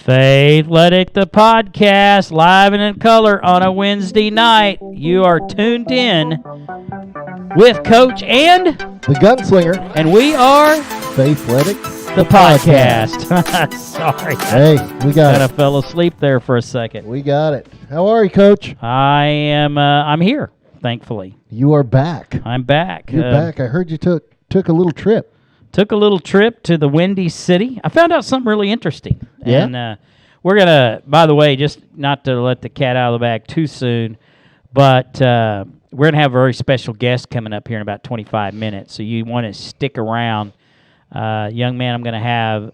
FaithleticThe podcast, live and in color on a Wednesday night. You are tuned in with Coach and the Gunslinger, and we are FaithleticThe podcast. Sorry, hey, we got I fell asleep there for a second. We got it. How are you, Coach? I'm here, thankfully. You are back. I'm back. You're back. I heard you took a little trip. Took a little trip to the Windy City. I found out something really interesting. Yeah? And we're going to, by the way, just not to let the cat out of the bag too soon, but we're going to have a very special guest coming up here in about 25 minutes, so you want to stick around. Young man I'm going to have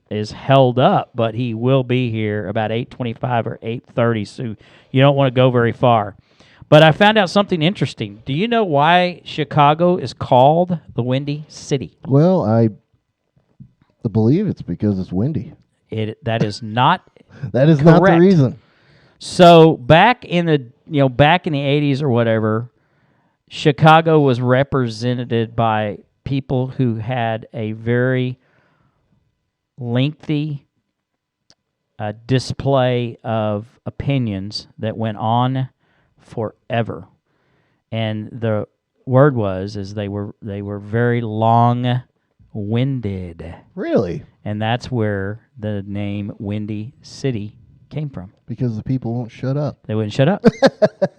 is held up, but he will be here about 8:25 or 8:30, so you don't want to go very far. But I found out something interesting. Do you know why Chicago is called the Windy City? Well, I believe it's because it's windy. That is not That is correct. not the reason. So back in the 80s or whatever, Chicago was represented by people who had a very lengthy display of opinions that went on forever, and the word is they were very long-winded. Really? And that's where the name Windy City came from. Because the people won't shut up. They wouldn't shut up.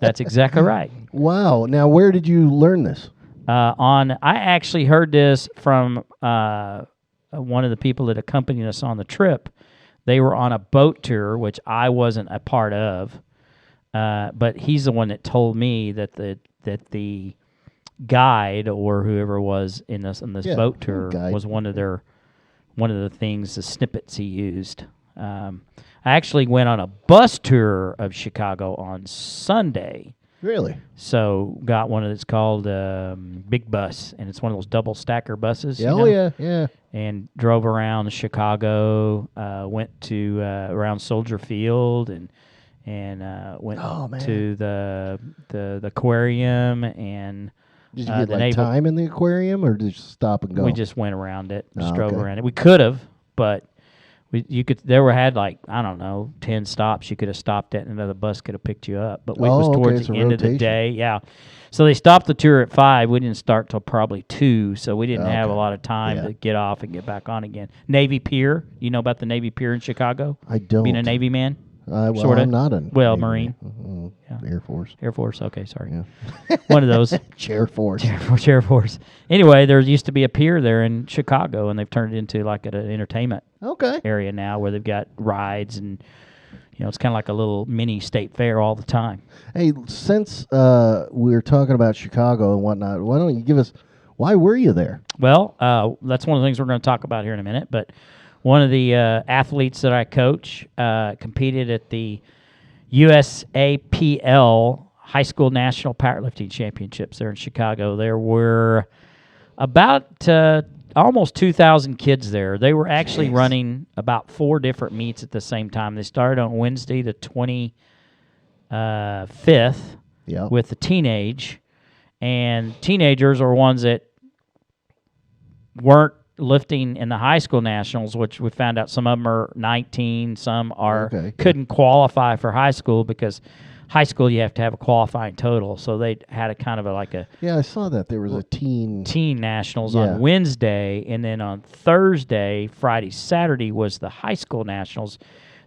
That's exactly right. Wow. Now, where did you learn this? I actually heard this from one of the people that accompanied us on the trip. They were on a boat tour, which I wasn't a part of. But he's the one that told me that the guide or whoever was in this boat tour was one of the things, the snippets he used. I actually went on a bus tour of Chicago on Sunday. Really? So got one that's called Big Bus, and it's one of those double stacker buses. Yeah, yeah. And drove around Chicago, went to around Soldier Field, and went to the aquarium. And did you get time in the aquarium, or did you stop and go? We just went around it, just drove around it. We could have, but had 10 stops you could have stopped at, and another bus could have picked you up. But it was towards the end of the day. Yeah. So they stopped the tour at 5. We didn't start till probably 2, so we didn't have a lot of time to get off and get back on again. Navy Pier. You know about the Navy Pier in Chicago? I don't. Being a Navy man? Well, I'm not a Navy Marine. Air Force. Air Force. Okay, sorry. Yeah. One of those. Chair Force. Chair Force. Anyway, there used to be a pier there in Chicago, and they've turned it into like an entertainment area now, where they've got rides, and it's kind of like a little mini state fair all the time. Hey, since we're talking about Chicago and whatnot, why don't you give us, why were you there? Well, that's one of the things we're going to talk about here in a minute, but one of the athletes that I coach competed at the USAPL High School National Powerlifting Championships there in Chicago. There were about almost 2,000 kids there. They were actually running about 4 different meets at the same time. They started on Wednesday the 25th with the teenage. And teenagers are ones that weren't lifting in the high school nationals, which we found out some of them are 19, some couldn't qualify for high school, because high school you have to have a qualifying total. So they had a kind of I saw that there was a teen nationals on Wednesday, and then on Thursday, Friday, Saturday was the high school nationals.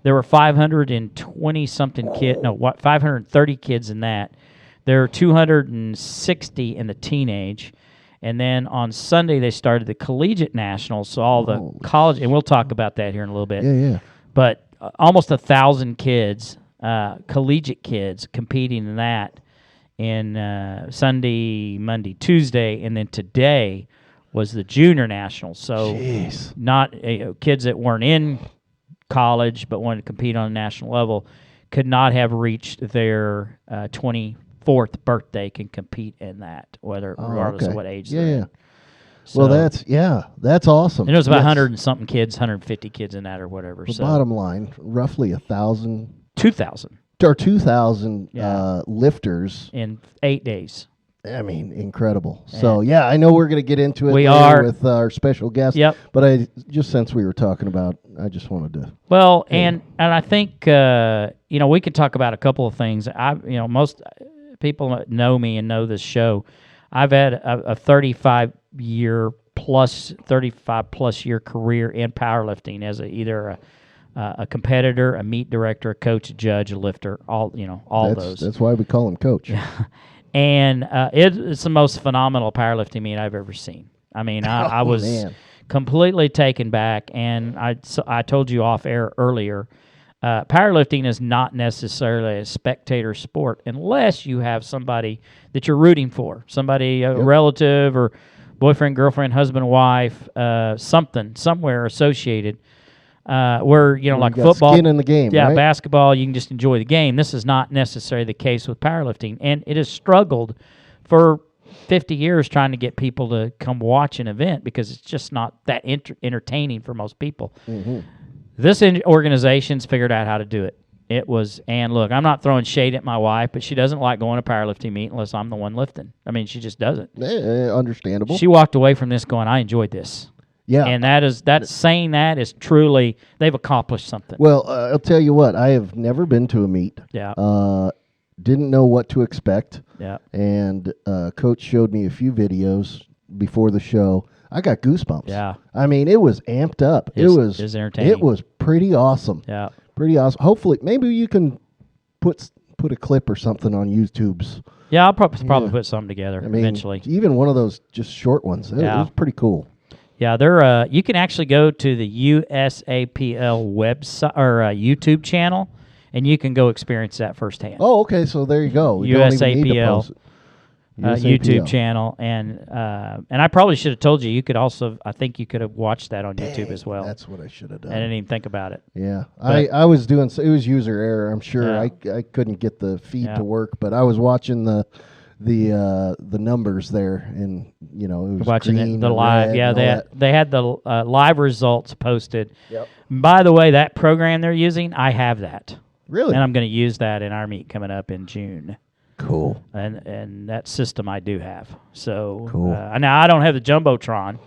There were 530 kids in that. There were 260 in the teenage. And then on Sunday, they started the collegiate nationals, so all the college, and we'll talk about that here in a little bit. Yeah. But almost 1,000 kids, collegiate kids, competing in that in Sunday, Monday, Tuesday, and then today was the junior nationals. So not kids that weren't in college but wanted to compete on a national level could not have reached their 24th birthday can compete in that, regardless of what age they're in. Well, that's awesome. And it was about 100 and something kids, 150 kids in that or whatever. The bottom line, roughly 1,000. 2,000. Or 2,000 lifters. In 8 days. I mean, incredible. So, I know we're going to get into it with our special guest. Yep. But since we were talking about, I just wanted to. Well, and I think, we could talk about a couple of things. Most people that know me and know this show, I've had a 35 plus year career in powerlifting as either a competitor, a meet director, a coach, a judge, a lifter, all those. That's why we call him coach. And it's the most phenomenal powerlifting meet I've ever seen. I mean, I was completely taken back, and I told you off air earlier, powerlifting is not necessarily a spectator sport unless you have somebody that you're rooting for, somebody, a relative or boyfriend, girlfriend, husband, wife, somewhere associated. Where like football, skin in the game, right? Basketball, you can just enjoy the game. This is not necessarily the case with powerlifting, and it has struggled for 50 years trying to get people to come watch an event because it's just not that entertaining for most people. Mm-hmm. This organization's figured out how to do it. And look, I'm not throwing shade at my wife, but she doesn't like going to powerlifting meet unless I'm the one lifting. I mean, she just doesn't. Understandable. She walked away from this going, I enjoyed this. Yeah, and that's saying that is truly they've accomplished something. Well, I'll tell you what, I have never been to a meet. Yeah, didn't know what to expect. Yeah, and Coach showed me a few videos before the show. I got goosebumps. Yeah, I mean it was amped up. It was entertaining. It was pretty awesome. Yeah, pretty awesome. Hopefully, maybe you can put a clip or something on YouTube's. Yeah, I'll probably put something together eventually. Even one of those just short ones. It was pretty cool. Yeah, they're you can actually go to the USAPL website or YouTube channel, and you can go experience that firsthand. Oh, okay. So there you go. USAPL YouTube channel, and I probably should have told you. You could also, I think you could have watched that on YouTube as well. That's what I should have done. I didn't even think about it. Yeah, I was doing. It was user error. I'm sure I couldn't get the feed to work, but I was watching the numbers there, and it was watching the live. Yeah, they had the live results posted. Yep. By the way, that program they're using, I have that. Really? And I'm going to use that in our meet coming up in June. Cool. And that system I do have. So cool. Now I don't have the Jumbotron,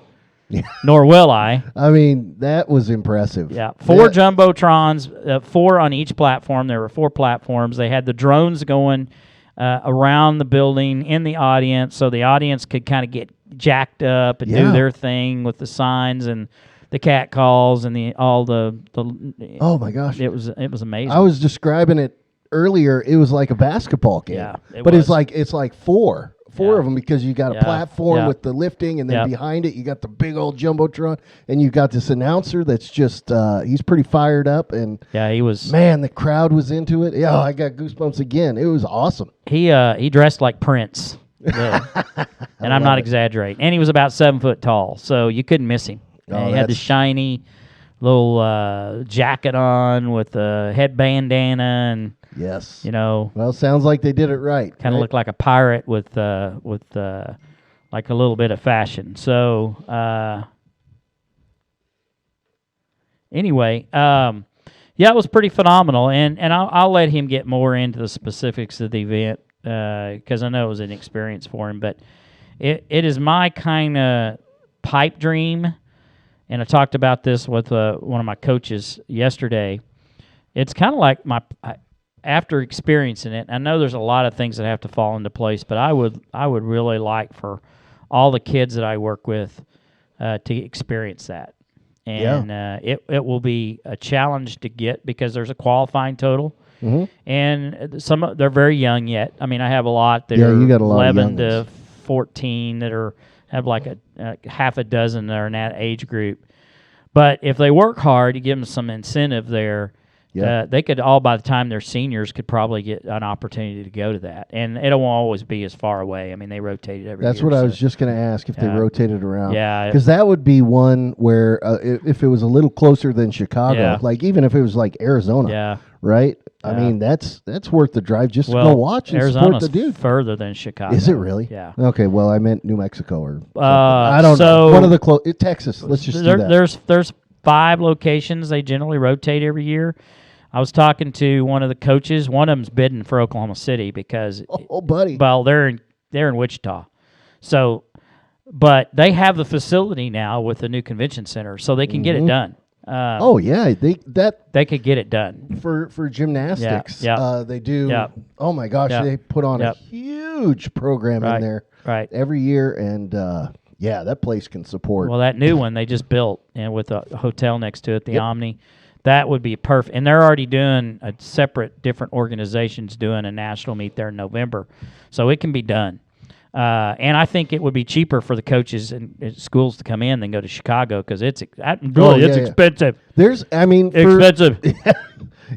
nor will I. I mean, that was impressive. Yeah, 4 Jumbotrons, 4 on each platform. There were 4 platforms. They had the drones going around the building in the audience, so the audience could kind of get jacked up and do their thing with the signs and the cat calls and all the. Oh my gosh! It was amazing. I was describing it earlier. It was like a basketball game. Yeah, it's like four of them because you got a platform with the lifting, and then behind it you got the big old jumbotron, and you got this announcer that's just he's pretty fired up, and he was. Man, the crowd was into it. Yeah, I got goosebumps again. It was awesome. He dressed like Prince, and I'm not exaggerating. And he was about 7 foot tall, so you couldn't miss him. He had the shiny little jacket on with a head bandana and. Yes. Well, sounds like they did it right. Kind of looked like a pirate with like a little bit of fashion. So anyway, it was pretty phenomenal, and I'll let him get more into the specifics of the event because I know it was an experience for him. But it is my kind of pipe dream, and I talked about this with one of my coaches yesterday. It's kind of like after experiencing it, I know there's a lot of things that have to fall into place, but I would really like for all the kids that I work with to experience that. And it will be a challenge to get because there's a qualifying total. Mm-hmm. And they're very young yet. I mean, I have a lot that are you got a lot 11 to 14 that have like a half a dozen that are in that age group. But if they work hard, you give them some incentive there. Yeah. They could all, by the time they're seniors, could probably get an opportunity to go to that. And it won't always be as far away. I mean, they rotate it every year. That's what I was just going to ask, if they rotated around. Yeah. Because that would be one where if it was a little closer than Chicago, like even if it was like Arizona, right? I mean, that's worth the drive just to go watch and support the dude. Further than Chicago. Is it really? Yeah. Okay, well, I meant New Mexico or something. I don't know. One of the Texas. Let's just do that. There's 5 locations. They generally rotate every year. I was talking to one of the coaches. One of them's bidding for Oklahoma City because buddy. Well, they're in Wichita. So, but they have the facility now with the new convention center, so they can get it done. They could get it done for gymnastics. Yeah. They do. Yeah. Oh my gosh, they put on a huge program in there every year, and that place can support. Well, that new one they just built, and with a hotel next to it, the Omni, that would be perfect. And they're already doing different organizations doing a national meet there in November, so it can be done. And I think it would be cheaper for the coaches and schools to come in than go to Chicago because it's expensive. Expensive.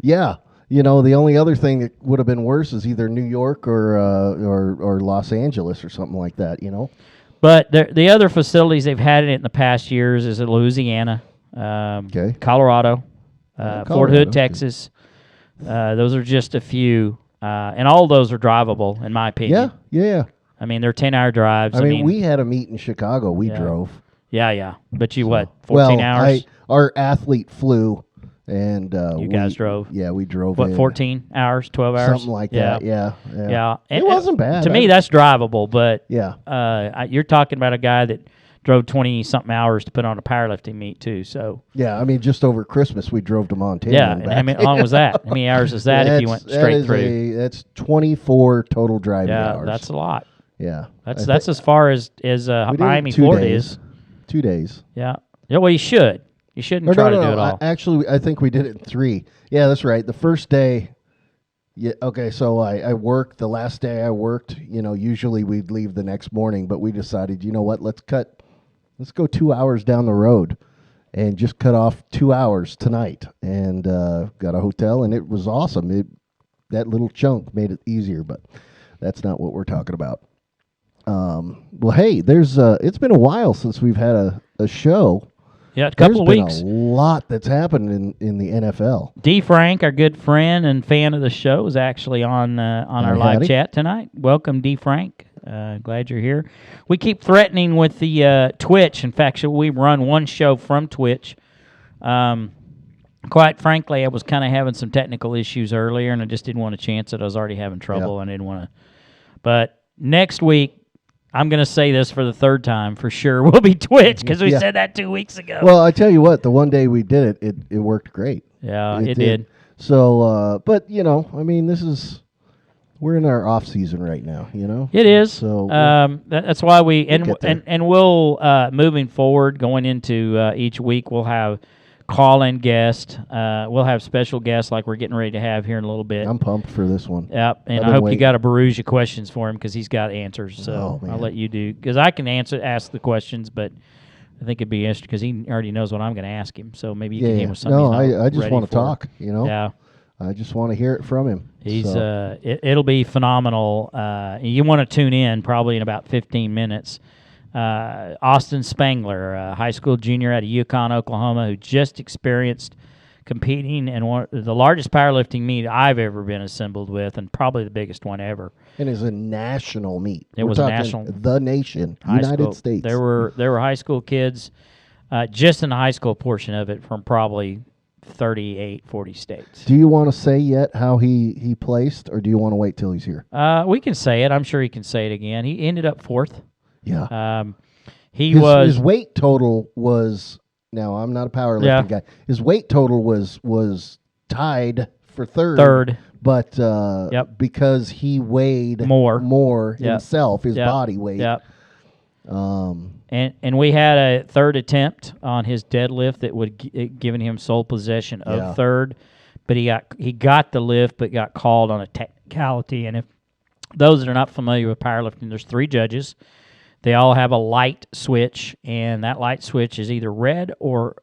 Yeah. You know, the only other thing that would have been worse is either New York or Los Angeles or something like that, you know. But the other facilities they've had it in the past years is in Louisiana, Colorado, Fort Hood, Texas. Those are just a few, and all those are drivable, in my opinion. Yeah. I mean, they're 10-hour drives. I mean, we had a meet in Chicago. We drove. Yeah. But 14 hours? Our athlete flew, and you guys drove? Yeah, we drove. 14 hours, 12 hours? Something like that, yeah. And it wasn't bad. To me, that's drivable, but you're talking about a guy that drove 20-something hours to put on a powerlifting meet, too. So yeah, I mean, just over Christmas, we drove to Montana. Yeah, and how long was that? How many hours is that if you went straight through? That's 24 total driving hours. Yeah, that's a lot. Yeah, that's as far as Miami, Florida is. 2 days. Yeah. Well, you should. You shouldn't try to do it all. Actually, I think we did it in 3. Yeah, that's right. The first day. Yeah. Okay. So I worked the last day I worked. You know, usually we'd leave the next morning, but we decided, you know what? Let's go 2 hours down the road, and just cut off 2 hours tonight, and got a hotel, and it was awesome. That little chunk made it easier, but that's not what we're talking about. Well, hey, it's been a while since we've had a show. Yeah, a couple of weeks. There's been a lot that's happened in the NFL. D. Frank, our good friend and fan of the show, is actually on our live chat tonight. Welcome, D. Frank. Glad you're here. We keep threatening with the Twitch. In fact, we run one show from Twitch. Quite frankly, I was kind of having some technical issues earlier, and I just didn't want to chance it. I was already having trouble, and I didn't want to. But next week, I'm going to say this for the third time for sure. We'll be Twitch because we said that 2 weeks ago. Well, I tell you what, the one day we did it worked great. Yeah, it did. So, but you know, I mean, we're in our off season right now. You know, it is. So that's why we'll moving forward, going into each week, we'll have call-in guest. We'll have special guests like we're getting ready to have here in a little bit. I'm pumped for this one. Yep, and I hope you got a barrage of questions for him because he's got answers. So I'll let you do, because I can ask the questions, but I think it'd be interesting because he already knows what I'm going to ask him. So maybe you can hit him with something. No, I just want to talk. You know. Yeah. I just want to hear it from him. It'll be phenomenal. You want to tune in probably in about 15 minutes. Austin Spangler, a high school junior out of Yukon, Oklahoma, who just experienced competing in the largest powerlifting meet I've ever been assembled with, and probably the biggest one ever. And it's a national meet. It was a national, the nation, United States. There were high school kids, just in the high school portion of it, from probably 38, 40 states. Do you want to say yet how he placed, or do you want to wait till he's here? We can say it. I'm sure he can say it again. He ended up 4th. Yeah. His weight total was, now I'm not a powerlifting guy. His weight total was tied for third. But because he weighed more himself, his body weight. Yep. And we had a third attempt on his deadlift that would given him sole possession of third, but he got the lift but got called on a technicality. And if those that are not familiar with powerlifting, there's 3 judges. They all have a light switch, and that light switch is either red or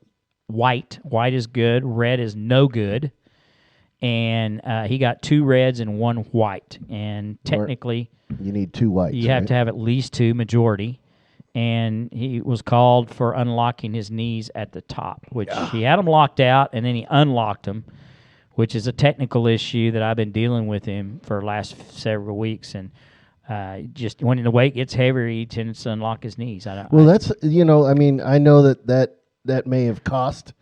white. White is good, red is no good. And he got 2 reds and 1 white. And technically, you need 2 whites. You have to have at least 2, majority. And he was called for unlocking his knees at the top, which he had them locked out, and then he unlocked them, which is a technical issue that I've been dealing with him for the last several weeks. And just when the weight gets heavier, he tends to unlock his knees. That's, I mean, I know that may have cost.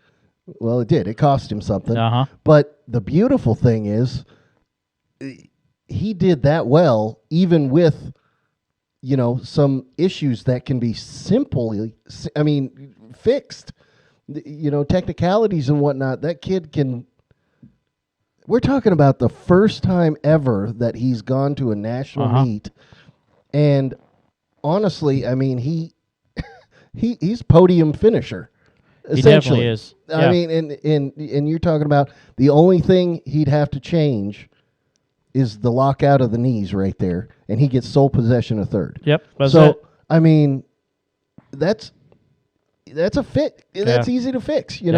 Well, it did. It cost him something. But the beautiful thing is, he did that well, even with, some issues that can be fixed. Technicalities and whatnot. That kid can. We're talking about the first time ever that he's gone to a national meet, and honestly, I mean, he's podium finisher. He definitely is. I mean, and you're talking about the only thing he'd have to change is the lockout of the knees right there, and he gets sole possession of third. Yep. I mean, that's a fit. That's easy to fix, in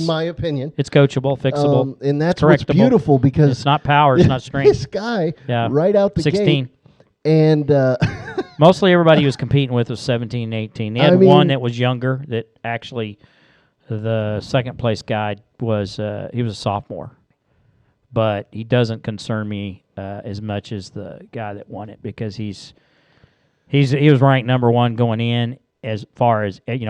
my opinion. It's coachable, fixable. And that's what's beautiful, because it's not power, it's not strength. This guy, right out the 16. gate, and mostly everybody he was competing with was 17, 18. He had one that was younger that actually, the second place guy was he was a sophomore, but he doesn't concern me as much as the guy that won it, because he was ranked number one going in. As far as, weight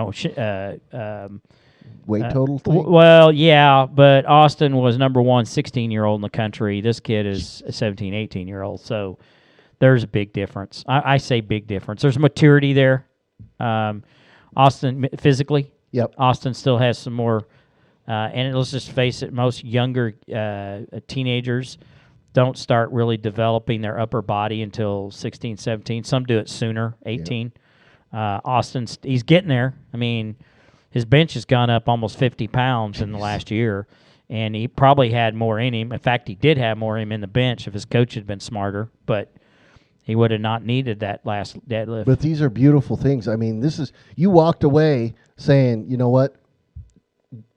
total thing? Well, yeah, but Austin was number one 16-year-old in the country. This kid is a 17, 18-year-old. So there's a big difference. I say big difference. There's maturity there. Austin, physically, Austin still has some more. And let's just face it, most younger teenagers don't start really developing their upper body until 16, 17. Some do it sooner, 18. Austin, he's getting there. I mean, his bench has gone up almost 50 pounds in the last year, and he probably had more in him. In fact, he did have more in him in the bench if his coach had been smarter, but he would have not needed that last deadlift. But these are beautiful things. I mean, you walked away saying, you know what,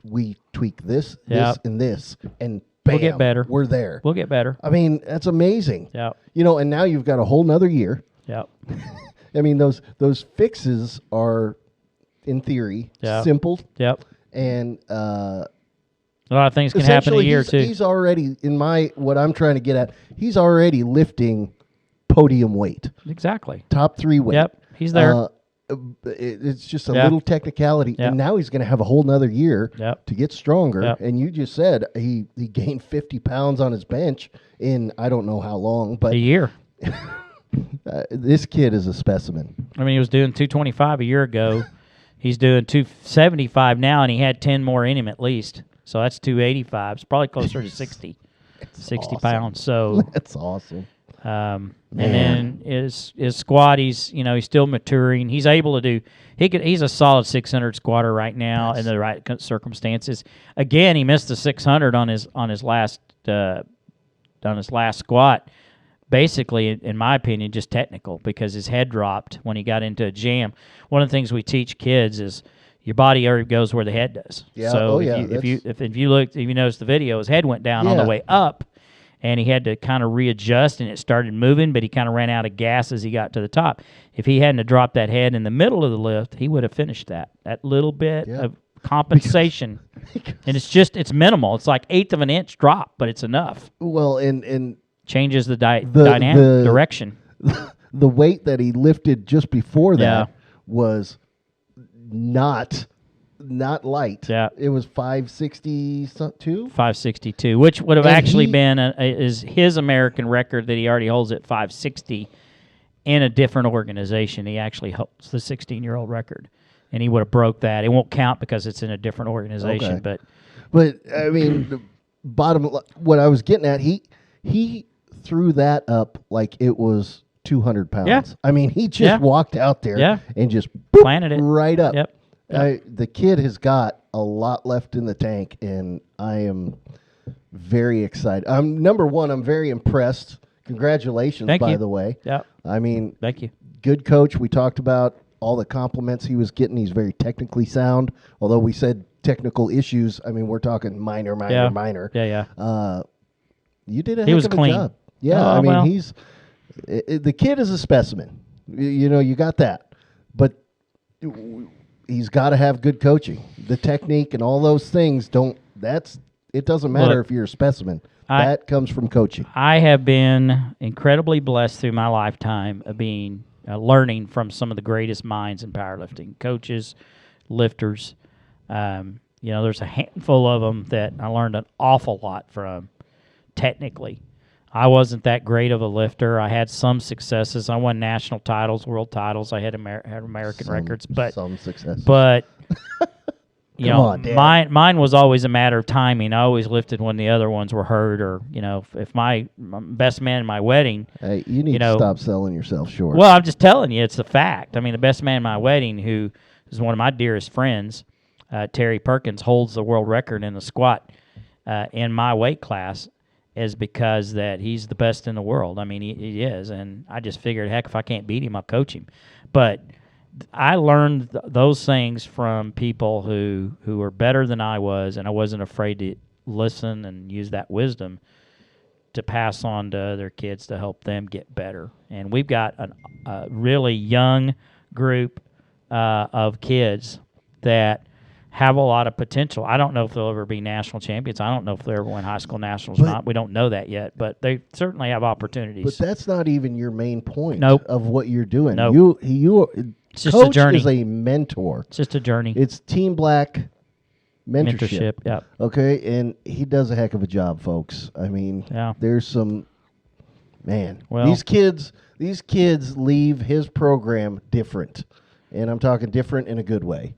we tweak this, and this, and bam, we'll get better. We're there. We'll get better. I mean, that's amazing. Yeah. And now you've got a whole nother year. Yeah. I mean, those fixes are, in theory, simple. Yep. And a lot of things can happen in a year too. He's already, what I'm trying to get at, he's already lifting podium weight. Exactly. Top 3 weight. Yep. He's there. It's just a little technicality, and now he's going to have a whole nother year to get stronger. And you just said he gained 50 pounds on his bench in I don't know how long, but a year. This kid is a specimen. I mean, he was doing 225 a year ago. He's doing 275 now, and he had 10 more in him at least. So that's 285. It's probably closer to 60 awesome. Pounds. So that's awesome. And then his squat, he's still maturing. He's able to do. He's a solid 600 squatter right now in the right circumstances. Again, he missed the 600 on his last squat. Basically, in my opinion, just technical, because his head dropped when he got into a jam. One of the things we teach kids is your body already goes where the head does. Yeah. So if you notice the video, his head went down on the way up, and he had to kind of readjust, and it started moving, but he kind of ran out of gas as he got to the top. If he hadn't have dropped that head in the middle of the lift, he would have finished that little bit of compensation. And it's minimal. It's like 1/8 of an inch drop, but it's enough. Well, and changes the dynamic direction. The weight that he lifted just before that was not light. Yeah. It was 562? 562, which would have actually been is his American record that he already holds at 560 in a different organization. He actually holds the 16-year-old record, and he would have broke that. It won't count because it's in a different organization. Okay. But I mean, the bottom, what I was getting at, he threw that up like it was 200 pounds. Yeah. I mean, he just walked out there and just planted it right up. Yep. The kid has got a lot left in the tank, and I am very excited. Number one, I'm very impressed. Congratulations, by the way. Yeah. I mean, thank you. Good coach. We talked about all the compliments he was getting. He's very technically sound. Although we said technical issues, I mean, we're talking minor. Yeah. You did a he heck was of clean. a job. Yeah, he's the kid is a specimen. You got that, but he's got to have good coaching. The technique and all those things It doesn't matter Look, if you're a specimen. That comes from coaching. I have been incredibly blessed through my lifetime of being learning from some of the greatest minds in powerlifting, coaches, lifters. There's a handful of them that I learned an awful lot from technically. I wasn't that great of a lifter. I had some successes. I won national titles, world titles. I had American records, but some successes. But Dad. mine was always a matter of timing. I always lifted when the other ones were hurt, or if my best man in my wedding. Hey, you need to stop selling yourself short. Well, I'm just telling you, it's a fact. I mean, the best man in my wedding, who is one of my dearest friends, Terry Perkins, holds the world record in the squat in my weight class, is because that he's the best in the world. I mean, he is, and I just figured, heck, if I can't beat him, I'll coach him. But I learned those things from people who were better than I was, and I wasn't afraid to listen and use that wisdom to pass on to other kids to help them get better. And we've got a really young group of kids that have a lot of potential. I don't know if they'll ever be national champions. I don't know if they'll ever win high school nationals or not. We don't know that yet, but they certainly have opportunities. But that's not even your main point of what you're doing. Nope. It's just a journey. Is a mentor. It's just a journey. It's Team Black mentorship. Yep. Okay, and he does a heck of a job, folks. I mean, there's some these kids leave his program different, and I'm talking different in a good way.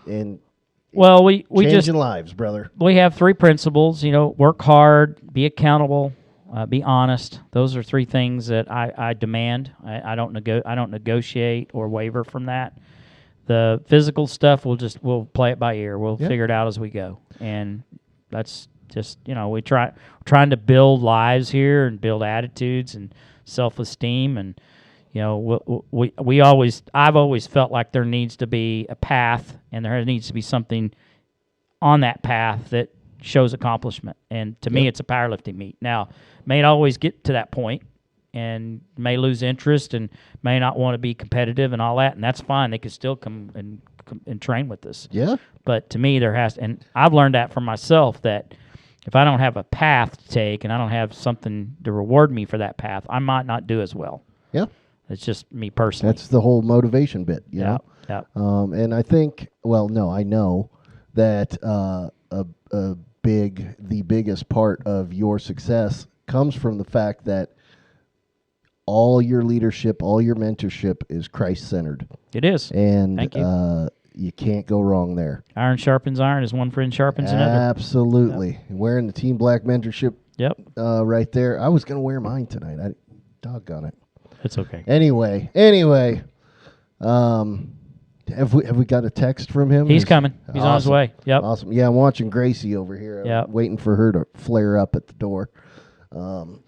And we changing lives, brother. We have 3 principles. Work hard, be accountable, be honest. Those are 3 things that I demand. I don't negotiate or waver from that. The physical stuff, we'll play it by ear. We'll figure it out as we go, and that's just we trying to build lives here and build attitudes and self-esteem, and I've always felt like there needs to be a path, and there needs to be something on that path that shows accomplishment. And to me, it's a powerlifting meet. Now, may not always get to that point, and may lose interest, and may not want to be competitive and all that, and that's fine. They could still come and train with us. Yeah. But to me, and I've learned that from myself, that if I don't have a path to take and I don't have something to reward me for that path, I might not do as well. Yeah. It's just me personally. That's the whole motivation bit, you know? Yeah. And I think, I know that the biggest part of your success comes from the fact that all your leadership, all your mentorship is Christ-centered. It is. And thank you. You can't go wrong there. Iron sharpens iron, as one friend sharpens another. Absolutely. Yep. Wearing the Team Black mentorship right there. I was going to wear mine tonight. Doggone it. It's okay. Anyway, have we got a text from him? He's coming. He's on his way. Yep. Awesome. Yeah, I'm watching Gracie over here. Yep. Waiting for her to flare up at the door.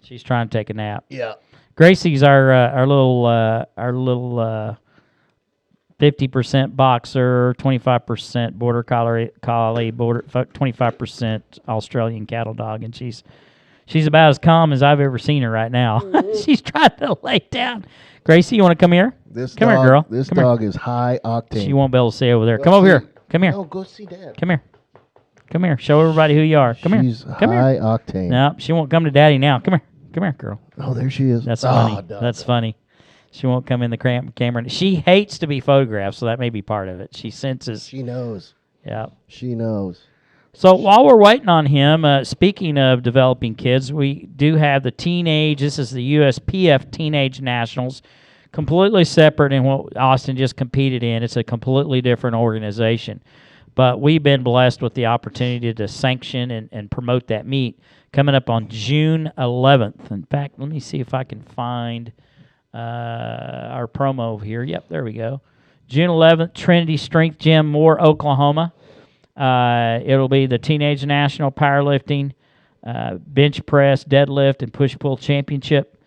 She's trying to take a nap. Yeah. Gracie's our little 50% boxer, 25% border collie, 25% Australian cattle dog, and she's about as calm as I've ever seen her right now. Mm-hmm. She's trying to lay down. Gracie, you want to come here? Come here, girl. This dog is high octane. She won't be able to stay over there. Come over here. Come here. No, go see Dad. Come here. Come here. Show everybody who you are. Come here. She's high octane. No, she won't come to Daddy now. Come here. Come here, girl. Oh, there she is. That's funny. That's funny. She won't come in the camera. She hates to be photographed, so that may be part of it. She senses. She knows. Yeah. She knows. So while we're waiting on him, speaking of developing kids, we do have the this is the USPF Teenage Nationals, completely separate in what Austin just competed in. It's a completely different organization. But we've been blessed with the opportunity to sanction and promote that meet coming up on June 11th. In fact, let me see if I can find our promo here. Yep, there we go. June 11th, Trinity Strength Gym, Moore, Oklahoma. It'll be the Teenage National Powerlifting Bench Press, Deadlift, and Push-Pull Championship.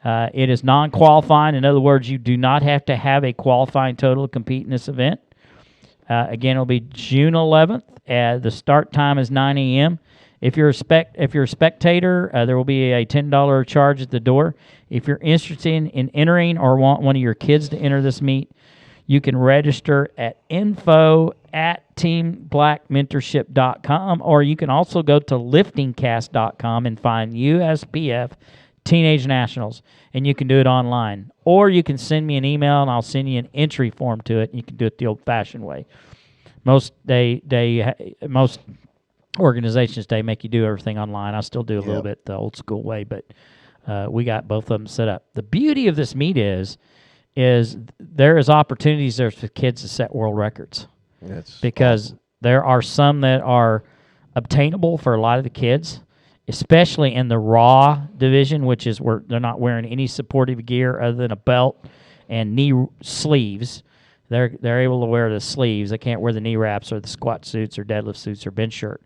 It is non-qualifying. In other words, you do not have to have a qualifying total to compete in this event. Again, it'll be June 11th. The start time is 9 a.m. If you're a spectator, there will be a $10 charge at the door. If you're interested in entering or want one of your kids to enter this meet, You can register at info@teamblackmentorship.com, or you can also go to liftingcast.com and find USPF Teenage Nationals, and you can do it online. Or you can send me an email, and I'll send you an entry form to it, and you can do it the old-fashioned way. Most organizations today make you do everything online. I still do a little bit the old-school way, but we got both of them set up. The beauty of this meet is there is opportunities there for kids to set world records. Because there are some that are obtainable for a lot of the kids, especially in the raw division, which is where they're not wearing any supportive gear other than a belt and knee sleeves. They're able to wear the sleeves. They can't wear the knee wraps or the squat suits or deadlift suits or bench shirt.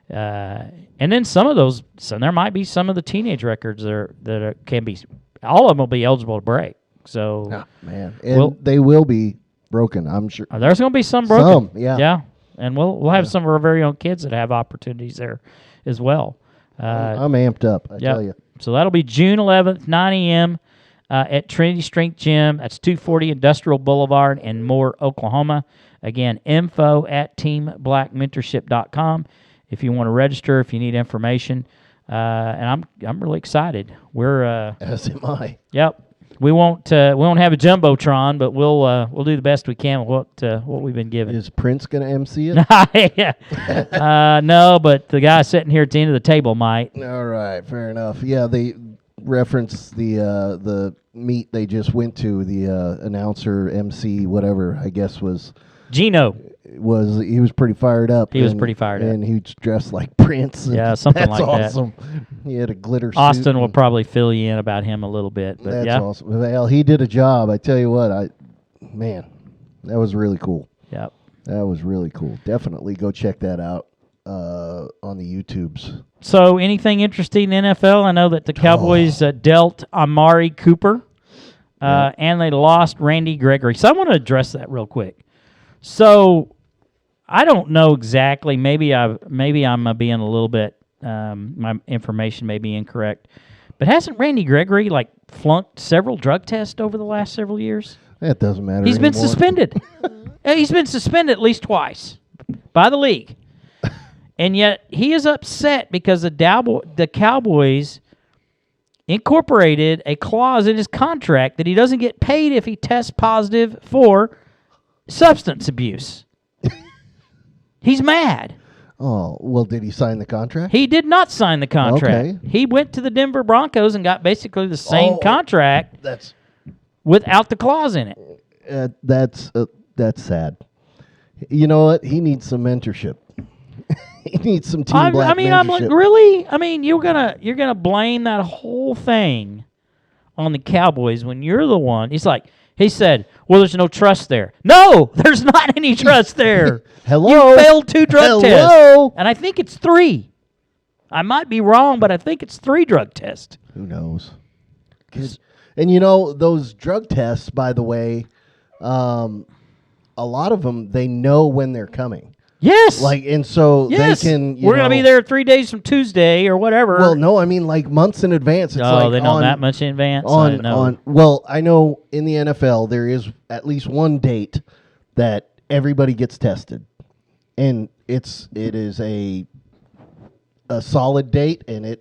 And then some of those, there might be some of the teenage records that can be, all of them will be eligible to break. So, man, and they will be broken, I'm sure. There's going to be some broken. Yeah. And we'll have some of our very own kids that have opportunities there as well. I'm amped up, I tell you. So that'll be June 11th, 9 a.m. At Trinity Strength Gym. That's 240 Industrial Boulevard in Moore, Oklahoma. Again, info@teamblackmentorship.com if you want to register, if you need information. And I'm really excited. As am I. Yep. We won't have a jumbotron, but we'll do the best we can with what we've been given. Is Prince going to MC it? No, but the guy sitting here at the end of the table might. All right, fair enough. Yeah, they reference the meet they just went to. The announcer, MC, whatever, I guess was Gino. He was pretty fired up. He was pretty fired up. And he was dressed like Prince. Yeah, something like awesome. He had a glitter suit. Austin will probably fill you in about him a little bit. But that's awesome. Well, he did a job. I tell you what, that was really cool. Yep. That was really cool. Definitely go check that out on the YouTubes. So anything interesting in NFL? I know that the Cowboys dealt Amari Cooper, and they lost Randy Gregory. So I want to address that real quick. So I don't know exactly. Maybe I'm being a little bit. My information may be incorrect, but hasn't Randy Gregory flunked several drug tests over the last several years? That doesn't matter. He's been suspended. He's been suspended at least twice by the league, and yet he is upset because the Cowboys incorporated a clause in his contract that he doesn't get paid if he tests positive for substance abuse. He's mad. Oh, well, did he sign the contract? He did not sign the contract. Okay. He went to the Denver Broncos and got basically the same contract without the clause in it. That's sad. You know what? He needs some mentorship. He needs some team black mentorship. I'm like, really? I mean, you're gonna blame that whole thing on the Cowboys when you're the one. He said, well, there's no trust there. No, there's not any trust there. Hello? You failed 2 drug tests. And I think it's 3. I might be wrong, but I think it's 3 drug tests. Who knows? And those drug tests, by the way, a lot of them, they know when they're coming. Yes. They can. We're going to be there 3 days from Tuesday or whatever. Well, no, I mean months in advance. It's they know that much in advance? I didn't know. Well, I know in the NFL there is at least one date that everybody gets tested, and it is a solid date, and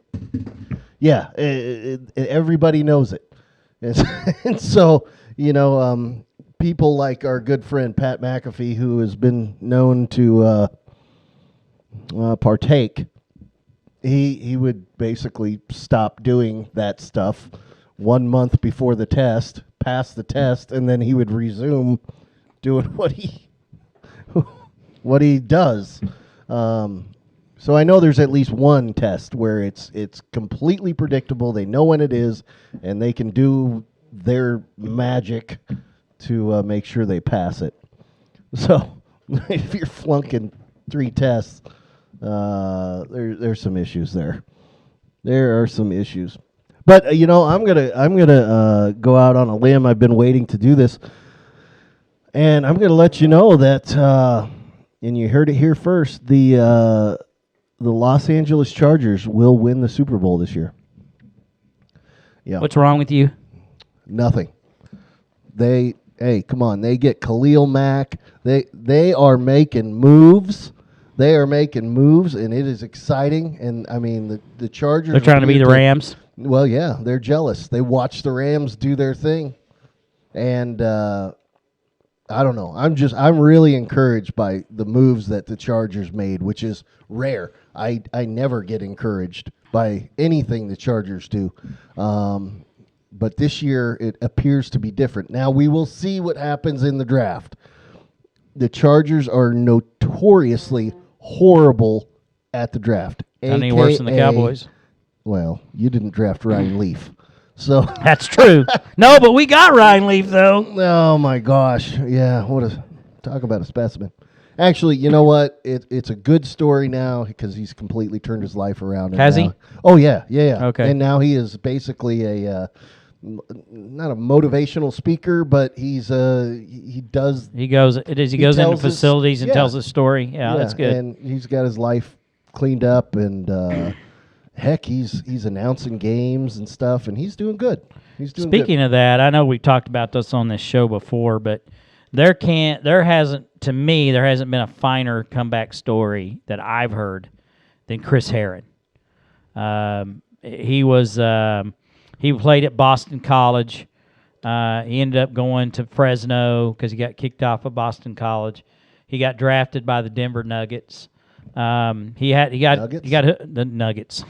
everybody knows it, and so people like our good friend Pat McAfee, who has been known to partake, he would basically stop doing that stuff 1 month before the test, pass the test, and then he would resume doing what he does. So I know there's at least one test where it's completely predictable. They know when it is, and they can do their magic to make sure they pass it. So if you're flunking 3 tests, there's some issues there. There are some issues. But I'm gonna go out on a limb. I've been waiting to do this, and I'm gonna let you know that, and you heard it here first. The Los Angeles Chargers will win the Super Bowl this year. Yeah. What's wrong with you? Nothing. hey, come on. They get Khalil Mack. They are making moves. They are making moves, and it is exciting. And, I mean, the Chargers... They're trying to be the Rams. Well, yeah, they're jealous. They watch the Rams do their thing. And I don't know. I'm really encouraged by the moves that the Chargers made, which is rare. I never get encouraged by anything the Chargers do. But this year it appears to be different. Now we will see what happens in the draft. The Chargers are notoriously horrible at the draft. Not any worse than the Cowboys. Well, you didn't draft Ryan Leaf. So that's true. No, but we got Ryan Leaf though. Oh my gosh! Yeah, talk about a specimen. Actually, you know what? It's a good story now because he's completely turned his life around. Has he? Oh yeah. Okay. And now he is basically a not a motivational speaker, but he goes into facilities and tells his story. Yeah, that's good. And he's got his life cleaned up and. Heck, he's announcing games and stuff, and he's doing good. Speaking of that, I know we talked about this on this show before, but there hasn't been a finer comeback story that I've heard than Chris Herron. He played at Boston College. He ended up going to Fresno because he got kicked off of Boston College. He got drafted by the Denver Nuggets. He got the Nuggets.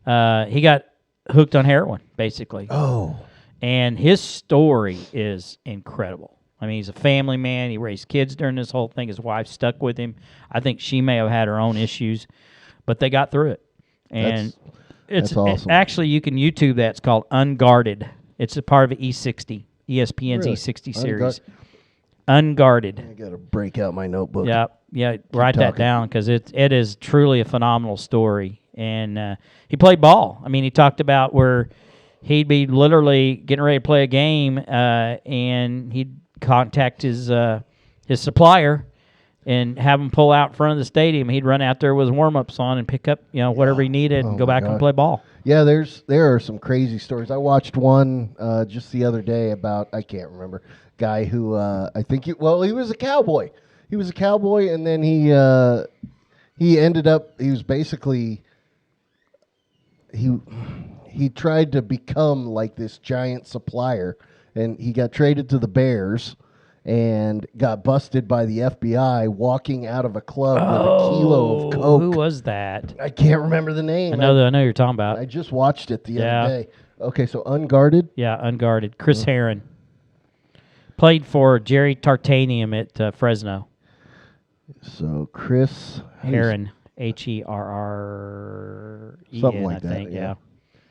He got hooked on heroin, basically. Oh, and his story is incredible. I mean, he's a family man. He raised kids during this whole thing. His wife stuck with him. I think she may have had her own issues, but they got through it. And that's awesome. Actually, you can YouTube that. It's called Unguarded. It's a part of E60, ESPN's Really? E60 series. Unguarded. I got to break out my notebook. Yeah, write that down because it is truly a phenomenal story. And he played ball. I mean, he talked about where he'd be literally getting ready to play a game, and he'd contact his supplier and have him pull out in front of the stadium. He'd run out there with his warm-ups on and pick up whatever he needed and go back and play ball. Yeah, there are some crazy stories. I watched one just the other day about, I can't remember, guy who I think he was a cowboy. He was a cowboy, and then he ended up, he was basically, he tried to become like this giant supplier, and he got traded to the Bears and got busted by the FBI walking out of a club with a kilo of coke. Who was that? I can't remember the name. I know who you're talking about. I just watched it the other day. Okay, so Unguarded? Yeah, Unguarded. Chris Herron. Played for Jerry Tartanium at Fresno. So Chris Herron, Herren, something like I think. that. Yeah.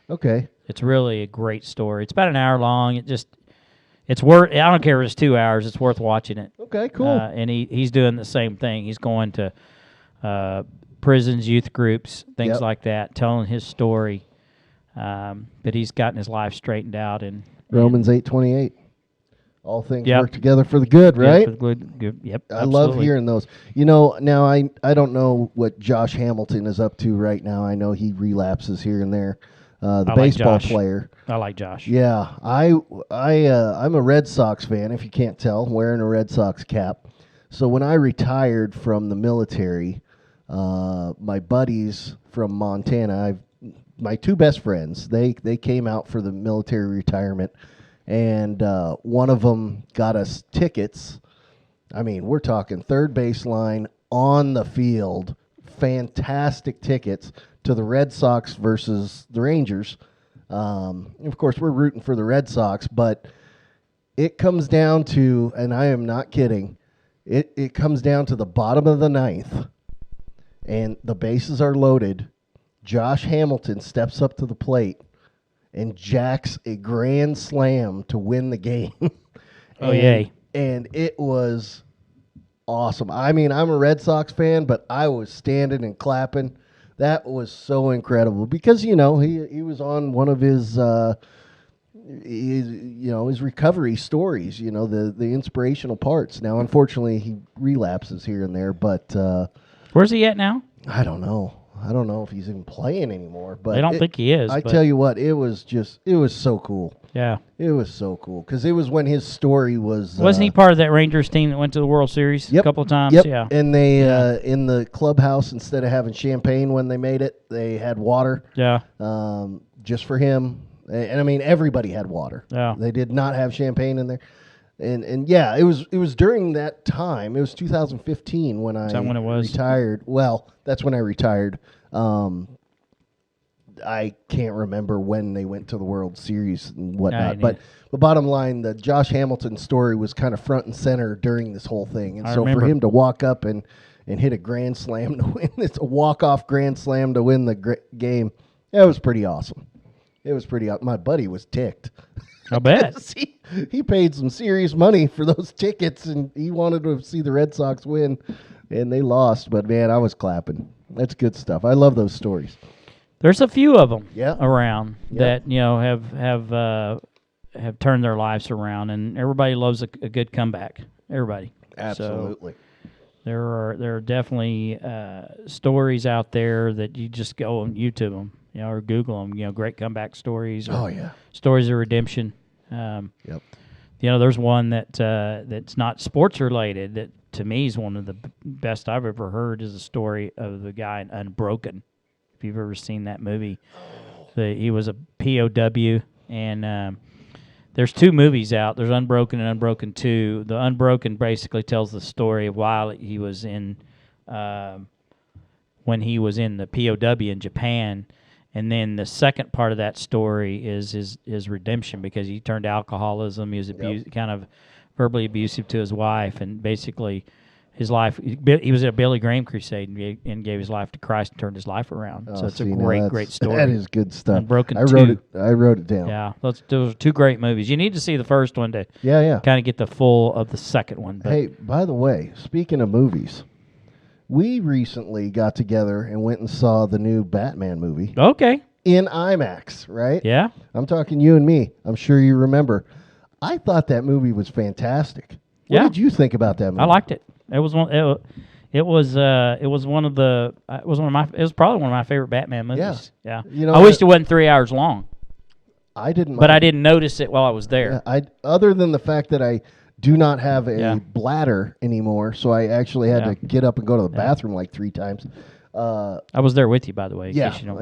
Okay. It's really a great story. It's about an hour long. It's worth. I don't care if it's 2 hours. It's worth watching it. Okay, cool. And he's doing the same thing. He's going to prisons, youth groups, things like that, telling his story. But he's gotten his life straightened out. And Romans 8:28. All things work together for the good, right? Yeah, for the good. Yep. I love hearing those. Now I don't know what Josh Hamilton is up to right now. I know he relapses here and there. The baseball player. I like Josh. Yeah, I'm a Red Sox fan. If you can't tell, wearing a Red Sox cap. So when I retired from the military, my buddies from Montana, my two best friends, they came out for the military retirement. And one of them got us tickets. I mean, we're talking third baseline on the field. Fantastic tickets to the Red Sox versus the Rangers. Of course, we're rooting for the Red Sox, but it comes down to, and I am not kidding, it comes down to the bottom of the ninth, and the bases are loaded. Josh Hamilton steps up to the plate and jacks a grand slam to win the game. Yay. And it was awesome. I mean, I'm a Red Sox fan, but I was standing and clapping. That was so incredible because, he was on one of his recovery stories, the inspirational parts. Now, unfortunately, he relapses here and there, but... where's he at now? I don't know. I don't know if he's even playing anymore, but They don't think he is. I but tell you what, it was so cool. yeah. It was so cool because it was when his story was. Wasn't he part of that Rangers team that went to the World Series a couple of times? Yep. Yeah. And they in the clubhouse, instead of having champagne when they made it, they had water. Yeah. Just for him, and I mean everybody had water. Yeah. They did not have champagne in there. And yeah, it was during that time. It was 2015 when I when it was? retired. Well, that's when I retired. I can't remember when they went to the World Series and whatnot. But the bottom line, the Josh Hamilton story was kind of front and center during this whole thing. And so for him to walk up and hit a grand slam to win, it's a walk-off grand slam to win the game, that was pretty awesome. It was pretty awesome. My buddy was ticked. I bet. He paid some serious money for those tickets, and he wanted to see the Red Sox win, and they lost. But, man, I was clapping. That's good stuff. I love those stories. There's a few of them Yeah. around Yeah. that have turned their lives around, and everybody loves a good comeback. Everybody. Absolutely. So there are definitely stories out there that you just go and YouTube them, or Google them. Great comeback stories. Or stories of redemption. Yep. There's one that's not sports related that to me is one of the best I've ever heard. Is the story of the guy in Unbroken. If you've ever seen that movie, he was a POW, and there's two movies out. There's Unbroken and Unbroken 2. The Unbroken basically tells the story of while he was in, when he was in the POW in Japan, and then the second part of that story is his redemption because he turned to alcoholism. He was kind of verbally abusive to his wife, and basically his life. He was at a Billy Graham crusade and gave his life to Christ and turned his life around. So it's a great story. That is good stuff. Unbroken I 2. wrote it down. Yeah, those are two great movies. You need to see the first one to kind of get the full of the second one. But hey, by the way, speaking of movies, we recently got together and went and saw the new Batman movie. Okay. In IMAX, right? Yeah. I'm talking you and me. I'm sure you remember. I thought that movie was fantastic. What did you think about that movie? I liked it. It was one. It was one of the. It was probably one of my favorite Batman movies. Yeah. I wished it wasn't 3 hours long. I didn't. But I didn't notice it while I was there. Yeah, other than the fact that I do not have a bladder anymore, so I actually had to get up and go to the bathroom like 3 times. I was there with you, by the way. Yeah, in case you don't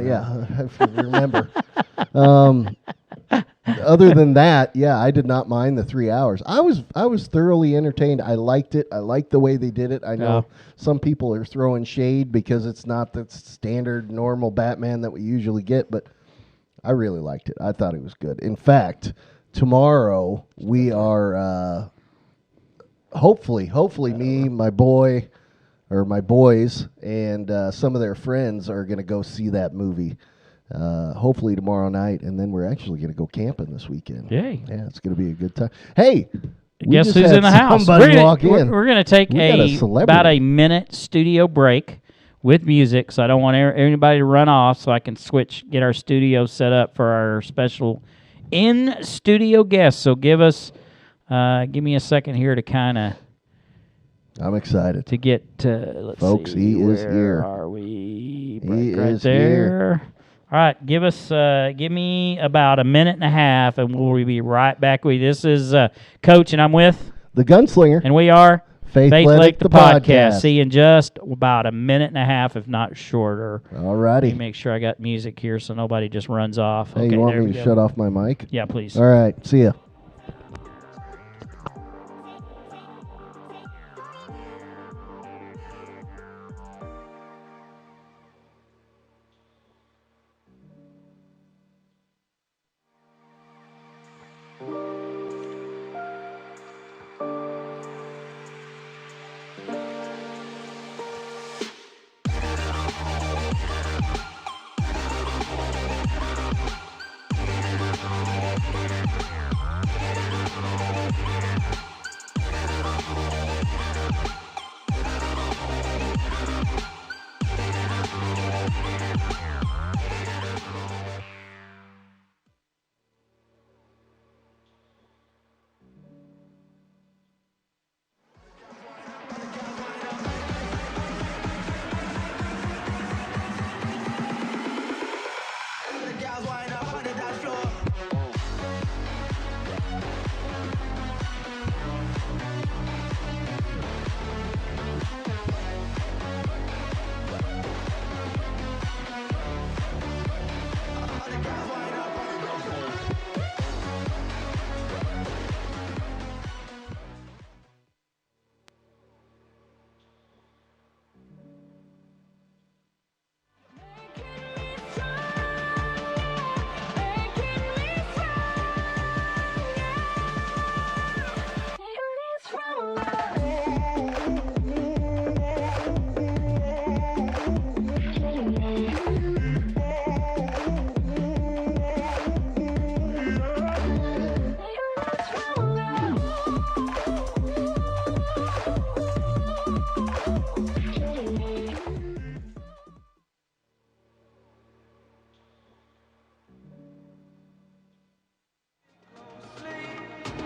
remember. I remember. Other than that, I did not mind the 3 hours. I was thoroughly entertained. I liked it. I liked the way they did it. I know some people are throwing shade because it's not the standard normal Batman that we usually get, but I really liked it. I thought it was good. In fact, tomorrow we are hopefully me, my boys, and some of their friends are going to go see that movie. Hopefully tomorrow night, and then we're actually going to go camping this weekend. Yay. Yeah, it's going to be a good time. Hey, guess who's in the house? Somebody walk in. We're going to take about a minute studio break with music, so I don't want anybody to run off, so I can get our studio set up for our special in-studio guest. So give me a second here to kind of... I'm excited. To get to... Let's Folks, see, he is here. Where are we? He right is there. Here. All right, give me about a minute and a half, and we'll be right back with you. This is Coach, and I'm with the Gunslinger, and we are FaithleticThe, the podcast. See you in just about a minute and a half, if not shorter. All righty. Let me make sure I got music here, so nobody just runs off. Hey, okay, you want me to shut off my mic? Yeah, please. All right. See ya.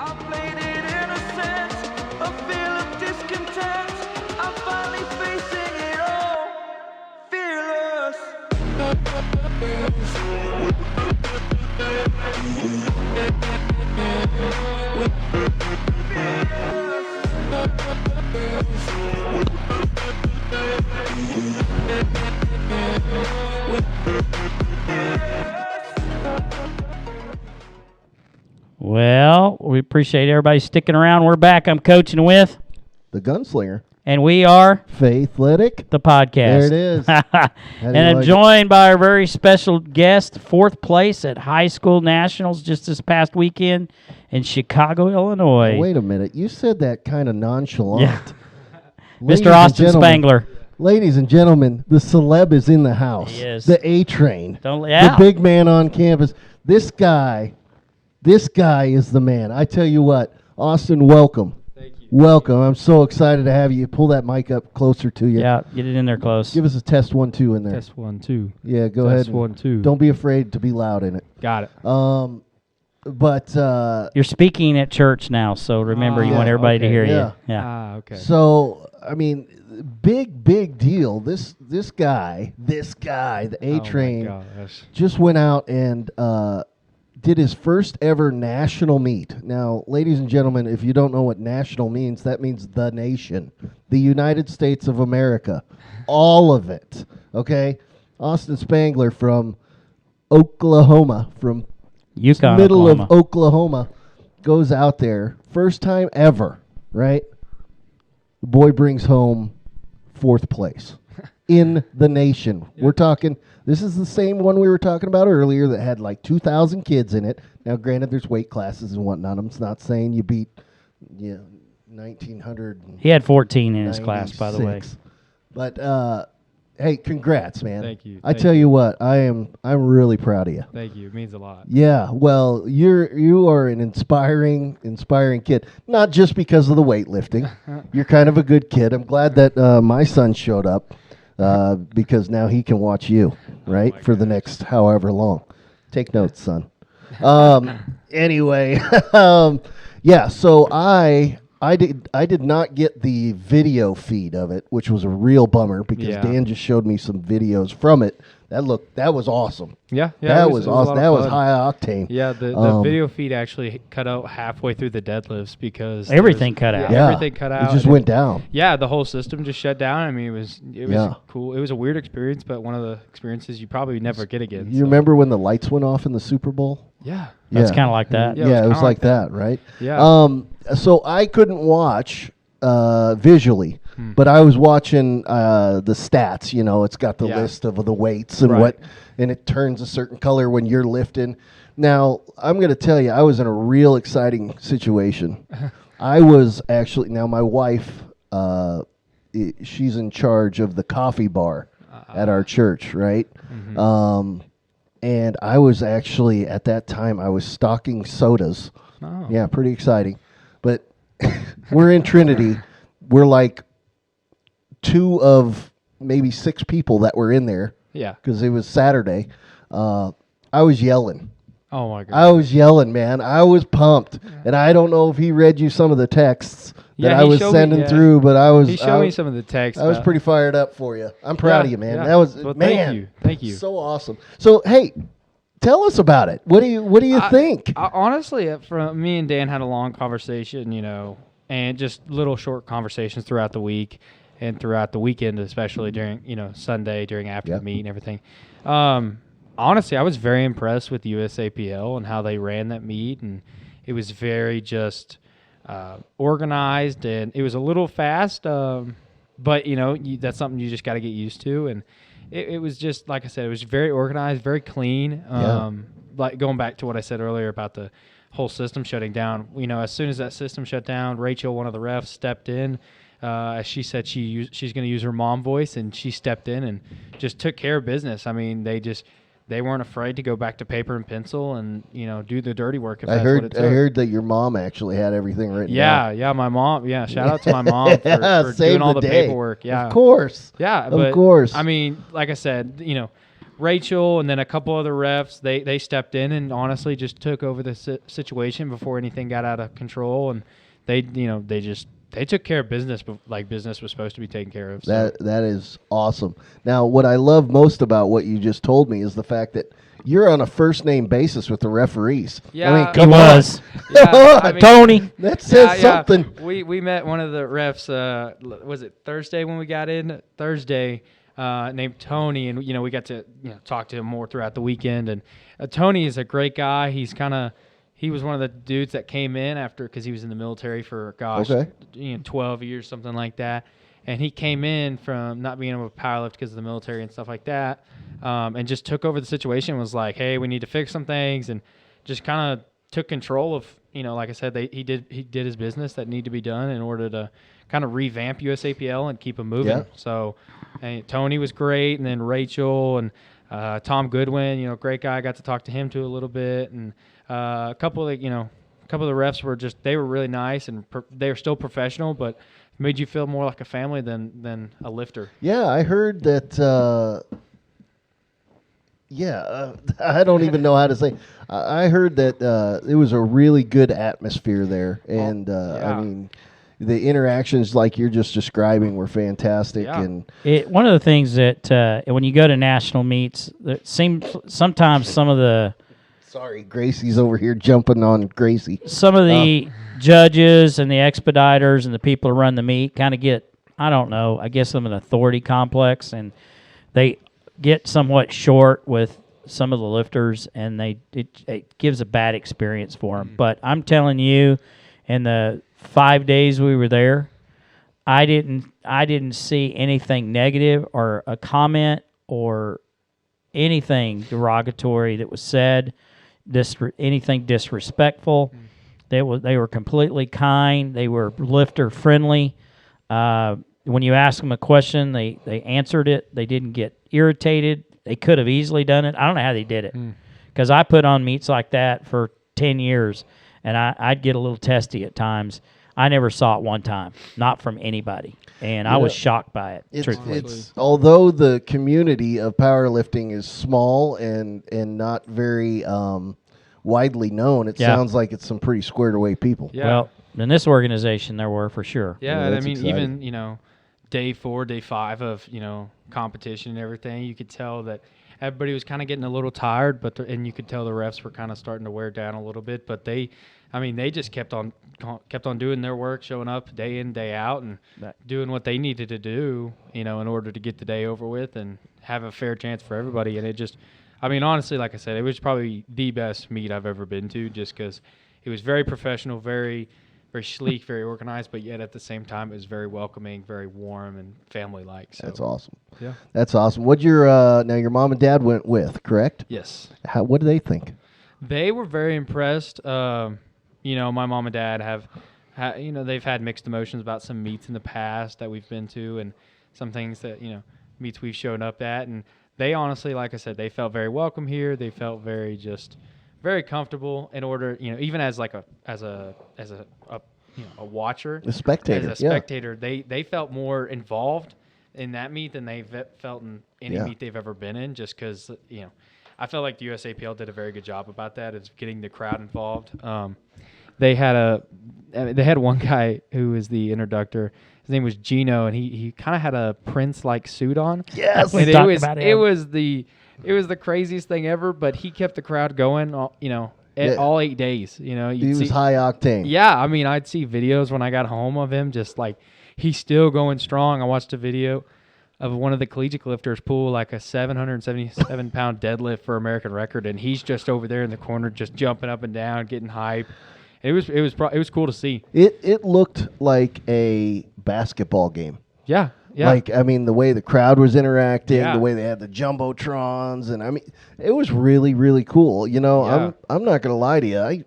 I played it innocent, a feel of discontent. I'm finally facing it all, fearless. Well, we appreciate everybody sticking around. We're back. I'm coaching with, The Gunslinger. and we are Faithletic. the podcast. There it is. And I'm joined by our very special guest, fourth place at High School Nationals just this past weekend in Chicago, Illinois. Wait a minute. You said that kind of nonchalant. Yeah. Ladies Mr. and Austin gentlemen, Spangler. Ladies and gentlemen, the celeb is in the house. He is. The A-Train. Yeah. The big man on campus. This guy is the man. I tell you what, Austin, welcome. Thank you. Welcome. I'm so excited to have you. Pull that mic up closer to you. Yeah, get it in there close. Give us a test 1, 2 in there. Test 1, 2. Yeah, go Test ahead. 1, 2. Don't be afraid to be loud in it. Got it. But You're speaking at church now, so remember you want everybody to okay. hear Yeah. you. Yeah. Ah, okay. so I mean, big deal. This guy, the A-Train, Oh my gosh. just went out and did his first ever national meet. Now, ladies and gentlemen, if you don't know what national means, that means the nation, the United States of America, all of it. Okay, Austin Spangler from Oklahoma, from Yukon, middle Oklahoma. of Oklahoma, goes out there, first time ever, right? The boy brings home fourth place in the nation. We're talking, this is the same one we were talking about earlier that had like 2,000 kids in it. Now, granted, there's weight classes and whatnot. I'm not saying you beat 1,900. He had 14 in his class, by the way. But hey, congrats, man. Thank you. I Thank tell you. you what, I'm really proud of you. Thank you. It means a lot. Yeah, well, you are an inspiring kid. Not just because of the weightlifting. You're kind of a good kid. I'm glad that my son showed up because now he can watch you, right, my for the gosh. next however long. Take notes, son. Anyway, yeah. So I did not get the video feed of it, which was a real bummer because Yeah. Dan just showed me some videos from it. That was awesome. Yeah. That it was it a lot awesome. of That was fun. high octane. Yeah, the video feed actually cut out halfway through the deadlifts because Everything cut out. Yeah, Everything cut out. It just and went down. Yeah, the whole system just shut down. I mean, it was Yeah. cool. It was a weird experience, but one of the experiences you probably never get again. You so. remember when the lights went off in the Super Bowl? Yeah. That's Yeah. kind of like that. Yeah, Yeah, it was kinda like like that, right? Yeah. So I couldn't watch visually, but I was watching the stats. You know, it's got the Yeah. list of the weights and Right. and it turns a certain color when you're lifting. Now, I'm going to tell you, I was in a real exciting situation. I was actually, now my wife, she's in charge of the coffee bar at our church, right? And I was actually, at that time, I was stocking sodas. Oh. Yeah, pretty exciting. But we're in Trinity. We're like 2 of maybe 6 people that were in there Yeah. because it was Saturday. I was yelling. Oh my god. I was yelling, man. I was pumped. And I don't know if he read you some of the texts that Yeah, I he was showed me- sending yeah. through, but I was He showed me some of the text. I was about- pretty fired up for you. I'm proud of you, man. yeah. That was Well, man. Thank you. So awesome. So hey, tell us about it. What do you think? Honestly, from me and Dan had a long conversation, and just little short conversations throughout the week and throughout the weekend, especially during, Sunday, during after Yep. the meet and everything. Honestly, I was very impressed with USAPL and how they ran that meet, and it was very just organized, and it was a little fast, but that's something you just got to get used to, and it was just, like I said, it was very organized, very clean. Like going back to what I said earlier about the whole system shutting down, as soon as that system shut down, Rachel, one of the refs, stepped in. As she said, she's going to use her mom voice, and she stepped in and just took care of business. I mean, they weren't afraid to go back to paper and pencil and do the dirty work. If I that's what it heard took. I heard that your mom actually had everything written down. Yeah, my mom. Yeah, shout out to my mom for Save doing all the day. paperwork. Yeah, Of course. Yeah, Of but, course. I mean, like I said, Rachel and then a couple other refs, they stepped in and honestly just took over the situation before anything got out of control, and they took care of business, like business was supposed to be taken care of. So. That is awesome. Now, what I love most about what you just told me is the fact that you're on a first name basis with the referees. Yeah, I mean, He come was. Yeah, I mean, Tony. That says something. We met one of the refs. Was it Thursday when we got in? Thursday, named Tony, and we got to talk to him more throughout the weekend. And Tony is a great guy. He was one of the dudes that came in because he was in the military for 12 years, something like that. And he came in from not being able to powerlift because of the military and stuff like that, and just took over the situation. And was like, hey, we need to fix some things, and just kind of took control of, like I said, he did his business that needed to be done in order to kind of revamp USAPL and keep them moving. Yeah. So, and Tony was great, and then Rachel and Tom Goodwin, great guy. I got to talk to him too a little bit, and a couple of the refs were they were really nice, and they were still professional, but made you feel more like a family than a lifter. Yeah, I heard that. I don't even know how to say. I heard that it was a really good atmosphere there, and I mean, the interactions like you're just describing were fantastic. Yeah. And One of the things that when you go to national meets, it seems sometimes some of the Gracie's over here jumping on Gracie. Judges and the expediters and the people who run the meet kind of get, I don't know, I guess, an authority complex, and they get somewhat short with some of the lifters, and it gives a bad experience for them. But I'm telling you, in the 5 days we were there, I didn't see anything negative or a comment or anything derogatory that was said, anything disrespectful. They were completely kind. They were lifter friendly. When you ask them a question, they answered it. They didn't get irritated. They could have easily done it. I don't know how they did it, because I put on meets like that for 10 years, and I'd get a little testy at times. I never saw it one time, not from anybody, and I was shocked by it. Truthfully, although the community of powerlifting is small and not very widely known, it sounds like it's some pretty squared away people. Yeah. Well, in this organization, there were for sure. Yeah, Yeah, and I that's mean, exciting. even day 4, day 5 of competition and everything, you could tell that everybody was kind of getting a little tired, and you could tell the refs were kind of starting to wear down a little bit. But they just kept on doing their work, showing up day in, day out, and doing what they needed to do, in order to get the day over with and have a fair chance for everybody. And it just, honestly, like I said, it was probably the best meet I've ever been to, just because it was very professional, very very sleek, very organized, but yet at the same time it was very welcoming, very warm, and family-like. So. That's awesome. Yeah. That's awesome. What'd your now your mom and dad went with, correct? Yes. What do they think? They were very impressed. My mom and dad they've had mixed emotions about some meets in the past that we've been to, and some things that meets we've shown up at, and they honestly, like I said, they felt very welcome here. They felt very comfortable in order, even as like a watcher, A spectator. as a spectator, they felt more involved in that meet than they've felt in any meet they've ever been in, just because I felt like the USAPL did a very good job about that, is getting the crowd involved. They had one guy who was the introductor. His name was Gino, and he kind of had a Prince-like suit on. Yes, we and talked about him. it was the craziest thing ever. But he kept the crowd going, all 8 days. He was high octane. Yeah, I'd see videos when I got home of him, just like he's still going strong. I watched a video of one of the collegiate lifters pull like a 777-pound deadlift for American record, and he's just over there in the corner, just jumping up and down, getting hype. It was cool to see. It looked like a basketball game. Yeah. Like, the way the crowd was interacting, Yeah. the way they had the jumbotrons, and it was really, really cool. Yeah. I'm not gonna lie to you.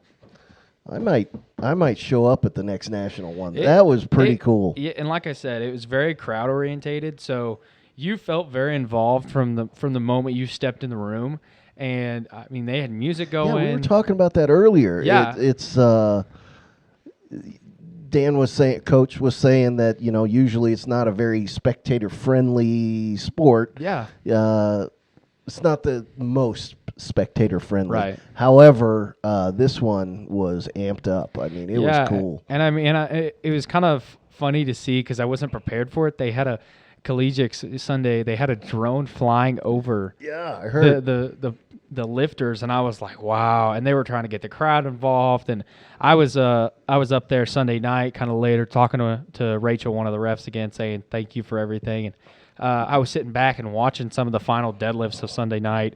I might show up at the next national one. That was pretty cool. Yeah, and like I said, it was very crowd orientated, so you felt very involved from the moment you stepped in the room. And they had music going. Yeah, we were talking about that earlier. Yeah. It's Dan was saying, Coach was saying that usually it's not a very spectator friendly sport. Yeah. it's not the most spectator friendly. Right. However, this one was amped up. I mean, it was cool. And I mean, it was kind of funny to see because I wasn't prepared for it. They had a collegiate Sunday. They had a drone flying over Yeah, I heard. the lifters, and I was like, wow. And they were trying to get the crowd involved. And I was up there Sunday night, kind of later, talking to Rachel, one of the refs, again, saying thank you for everything. And I was sitting back and watching some of the final deadlifts of Sunday night.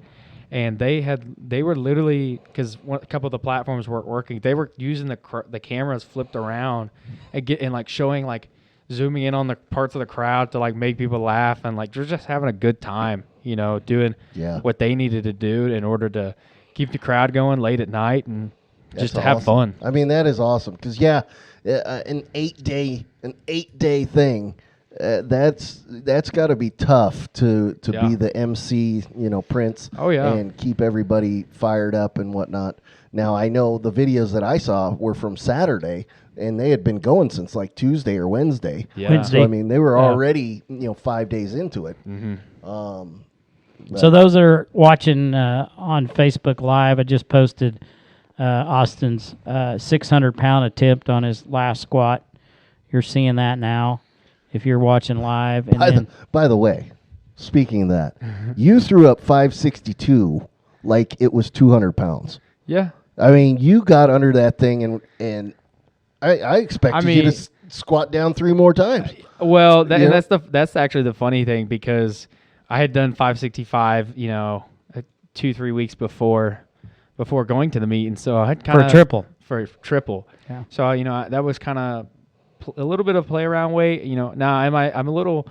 And they were literally, because a couple of the platforms weren't working, they were using the cameras flipped around and like showing, like zooming in on the parts of the crowd to like make people laugh, and like they're just having a good time, doing what they needed to do in order to keep the crowd going late at night and just to have fun. I mean, that is awesome because an 8-day thing. That's got to be tough to be the MC, Prince. Oh, yeah. And keep everybody fired up and whatnot. Now I know the videos that I saw were from Saturday, and they had been going since like Tuesday or Wednesday. Yeah. Wednesday. So I mean, they were already 5 days into it. Mm-hmm. So those that are watching on Facebook Live, I just posted Austin's 600-pound attempt on his last squat. You're seeing that now. If you're watching live, and by the way, speaking of that, you threw up 562 like it was 200 pounds. Yeah. I mean, you got under that thing, and I expected you to squat down 3 more times. Well, and that's actually the funny thing, because I had done 565, 2-3 weeks before going to the meet, and so I had kind of for a triple. Yeah. So that was kind of a little bit of play around weight. Now I'm a little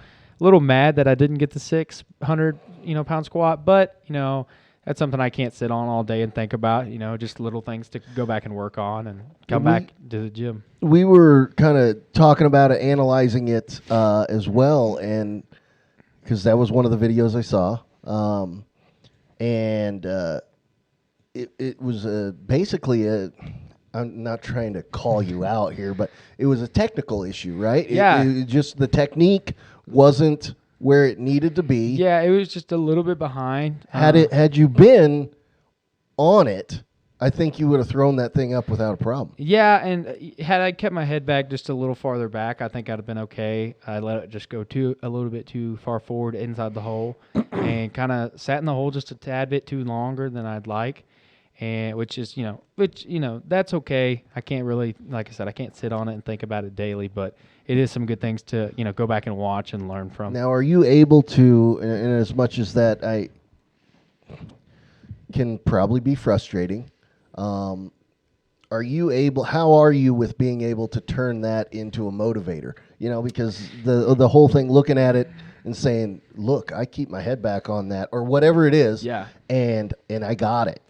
mad that I didn't get the 600 pound squat, but that's something I can't sit on all day and think about. Just little things to go back and work on and come back to the gym. We were kind of talking about it, analyzing it as well, and because that was one of the videos I saw, and it was basically I'm not trying to call you out here, but it was a technical issue, right? Yeah. It just the technique wasn't where it needed to be. Yeah, it was just a little bit behind. Had you been on it, I think you would have thrown that thing up without a problem. Yeah, and had I kept my head back just a little farther back, I think I'd have been okay. I let it just go a little bit too far forward inside the hole, and kind of sat in the hole just a tad bit too longer than I'd like. And which that's okay. I can't really, like I said, I can't sit on it and think about it daily, but it is some good things to go back and watch and learn from. Now, are you able to, and as much as that I can probably be frustrating, how are you with being able to turn that into a motivator? Because the whole thing, looking at it and saying, look, I keep my head back on that, or whatever it is, and I got it.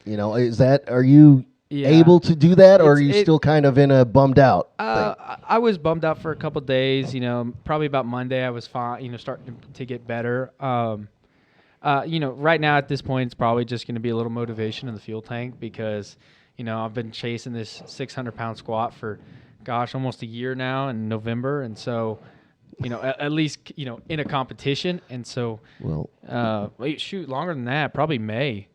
Are you able to do that, or are you still kind of in a bummed out thing? I was bummed out for a couple of days. Probably about Monday I was fine. Starting to get better. Right now at this point it's probably just going to be a little motivation in the fuel tank, because I've been chasing this 600-pound squat for almost a year now in November, and so at least in a competition, and so longer than that, probably May.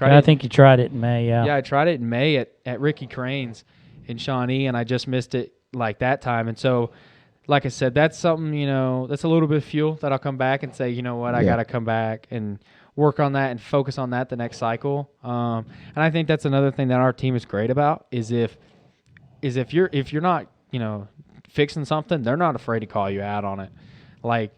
I think you tried it in May. Yeah, I tried it in May at Ricky Crane's in Shawnee, and I just missed it like that time. And so, like I said, that's something, that's a little bit of fuel that I'll come back and say, I got to come back and work on that and focus on that the next cycle. And I think that's another thing that our team is great about is if you're not, fixing something, they're not afraid to call you out on it. Like,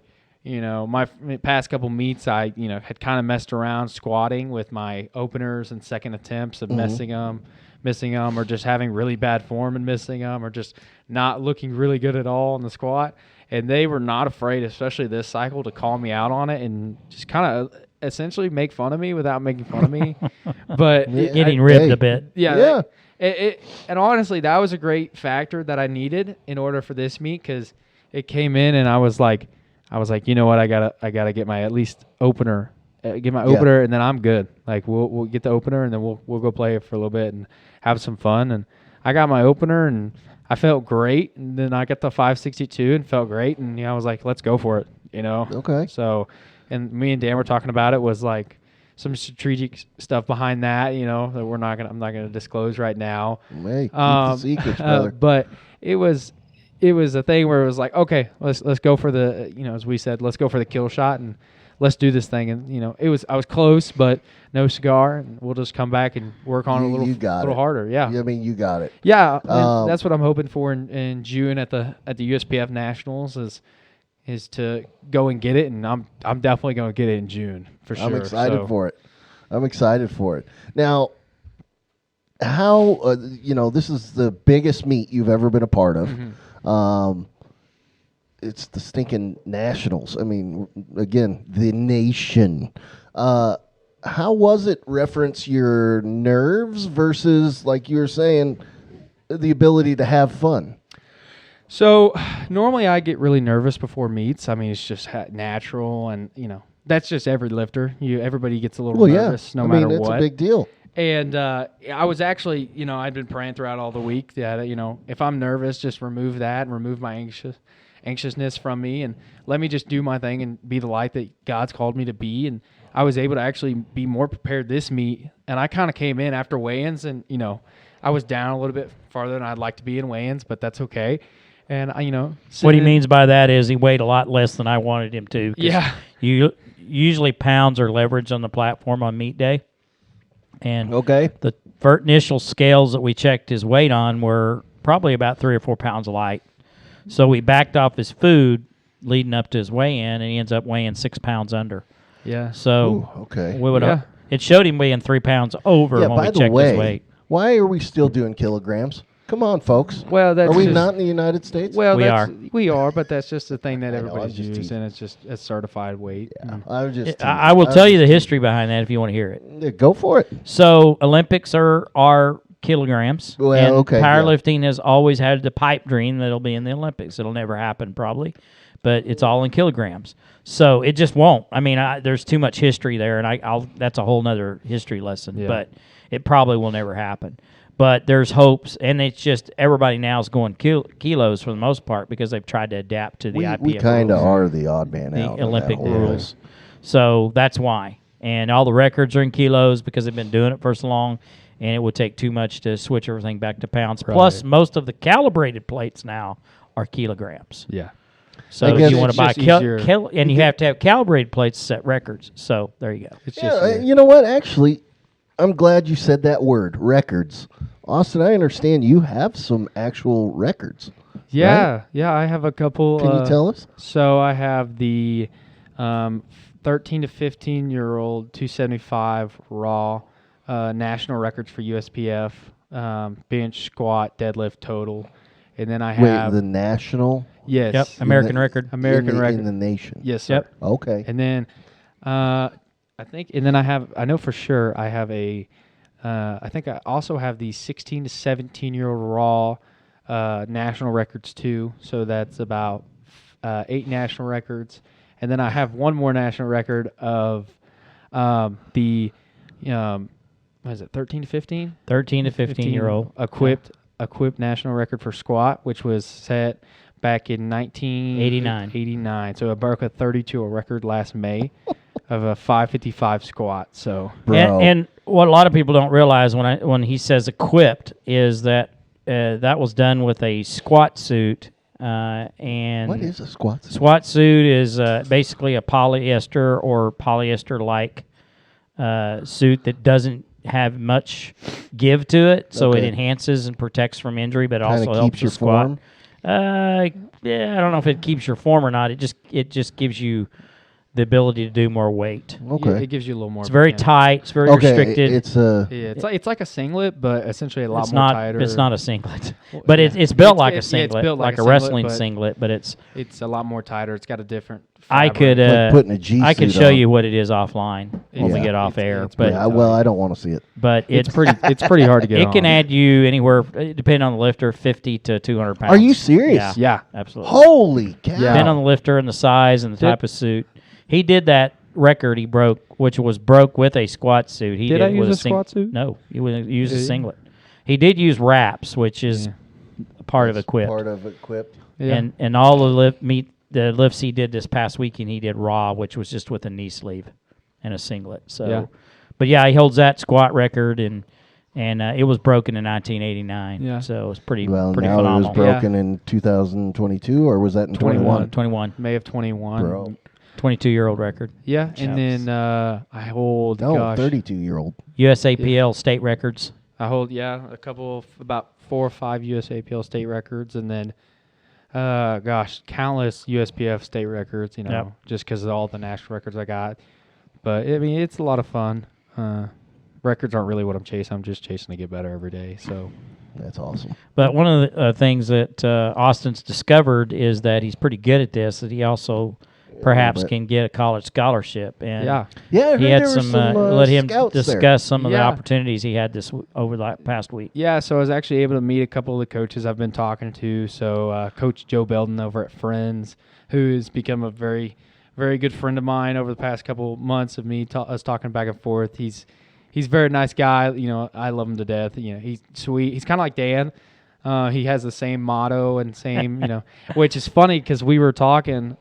my past couple meets, I, had kind of messed around squatting with my openers and second attempts of missing them, or just having really bad form and missing them, or just not looking really good at all in the squat. And they were not afraid, especially this cycle, to call me out on it and just kind of essentially make fun of me without making fun of me. But getting ribbed a bit. Yeah. And honestly, that was a great factor that I needed in order for this meet, because it came in and I was like, you know what, I gotta get my at least opener, opener, and then I'm good. Like we'll get the opener, and then we'll go play it for a little bit and have some fun. And I got my opener, and I felt great. And then I got the 562 and felt great. And I was like, let's go for it. Okay. So, and me and Dan were talking about it, was like some strategic stuff behind that, that I'm not gonna disclose right now. Hey, keep the secrets, brother. But it was a thing where it was like, okay, let's go for the, as we said, let's go for the kill shot and let's do this thing. And I was close, but no cigar, and we'll just come back and work on it a little harder. Yeah. I mean, you got it. Yeah, and that's what I'm hoping for in June at the USPF Nationals is to go and get it, and I'm definitely going to get it in June for sure. I'm excited for it. I'm excited for it. Now, how this is the biggest meet you've ever been a part of. Mm-hmm. It's the stinking Nationals. I mean, again, the nation. How was it? Reference your nerves versus, like you were saying, the ability to have fun. So normally I get really nervous before meets. I mean, it's just natural, and that's just every lifter. Everybody gets a little nervous, no matter what. It's a big deal. And I was actually, I'd been praying throughout all the week that if I'm nervous, just remove that and remove my anxiousness from me, and let me just do my thing and be the light that God's called me to be. And I was able to actually be more prepared this meet, and I kind of came in after weigh-ins, and I was down a little bit farther than I'd like to be in weigh-ins, but that's okay. And what he means by that is he weighed a lot less than I wanted him to. Yeah. Usually pounds are leveraged on the platform on meet day, and okay, the initial scales that we checked his weight on were probably about 3 or 4 pounds light. So we backed off his food leading up to his weigh-in, and he ends up weighing 6 pounds under. Yeah. So okay, we would it showed him weighing 3 pounds over when we checked his weight. Why are we still doing kilograms? Come on, folks. Well, are we not in the United States? Well, we are, but that's just the thing that everybody's using. It's just a certified weight. Yeah, I will tell you the history behind that if you want to hear it. Yeah, go for it. So Olympics are kilograms. Well, and okay. Powerlifting has always had the pipe dream that it'll be in the Olympics. It'll never happen probably, but it's all in kilograms. So it just won't. I mean, there's too much history there, and that's a whole nother history lesson. Yeah. But it probably will never happen. But there's hopes, and it's just everybody now is going kilos for the most part because they've tried to adapt to the IPF We kind of are the odd man out. The Olympic rules. So that's why. And all the records are in kilos because they've been doing it for so long, and it would take too much to switch everything back to pounds. Right. Plus, most of the calibrated plates now are kilograms. Yeah. So if you want to buy and you have to have calibrated plates to set records. So there you go. It's just you know what? Actually, I'm glad you said that word, records. Austin, I understand you have some actual records. Yeah, right? Yeah, I have a couple. Can you tell us? So I have the 13 to 15-year-old 275 raw national records for USPF, bench, squat, deadlift, total. And then I have... Wait, the national? Yes. Yep, American record. American record. In the nation. Yes, sir. Yep. Okay. And then I know for sure I have I think I also have the 16 to 17-year-old raw national records too. So that's about 8 national records. And then I have one more national record of the, what is it, 13 to 15? 13 to 15-year-old. Equipped national record for squat, which was set back in 1989. So I broke a 32 record last May of a 555 squat. So and what a lot of people don't realize when he says equipped is that that was done with a squat suit. And what is a squat suit? Squat suit is basically a polyester or polyester-like suit that doesn't have much give to it, so it enhances and protects from injury, but also helps you squat. Form? I don't know if it keeps your form or not. It just gives you the ability to do more weight. Okay, yeah, it gives you a little more. It's very tight. It's very restricted. It's like a singlet, but essentially a lot more tighter. It's not a singlet, but it's built like a singlet, built like a wrestling singlet, but it's a lot more tighter. It's got a different. I could like putting a G-suit I could show on. you what it is offline when we get off air. But I don't want to see it. But it's pretty. It's pretty hard to get. It can add you anywhere, depending on the lifter, 50 to 200 pounds. Are you serious? Yeah, absolutely. Holy cow! Depending on the lifter and the size and the type of suit. He did that record he broke, which was broke with a squat suit. Did I use a squat suit? No, he used a singlet. He did use wraps, which is part of equipped. Part of equipped. Yeah. And all the lifts he did this past weekend, he did raw, which was just with a knee sleeve and a singlet. So, Yeah. but yeah, he holds that squat record, and it was broken in 1989. Yeah. So it was pretty Well, pretty now phenomenal. it was broken in 2022, or was that in 21? 21, May of 21. Bro. 22-year-old record. Yeah, and then I hold No, gosh, 32-year-old. USAPL state records. I hold a couple of about 4 or 5 USAPL state records, and then countless USPF state records. Yep. Just because of all the national records I got. But I mean, it's a lot of fun. Records aren't really what I'm chasing. I'm just chasing to get better every day. So That's awesome. But one of the things that Austin's discovered is that he's pretty good at this, that he also perhaps but- can get a college scholarship. And yeah, Yeah, I he heard had there were some, some let him scouts discuss there. some of the Yeah. opportunities he had over the past week. Yeah, so I was actually able to meet a couple of the coaches I've been talking to. So Coach Joe Belden over at Friends, who has become a very, very good friend of mine over the past couple of months of us talking back and forth. He's a very nice guy. I love him to death. He's sweet. He's kind of like Dan. He has the same motto and same, which is funny because we were talking.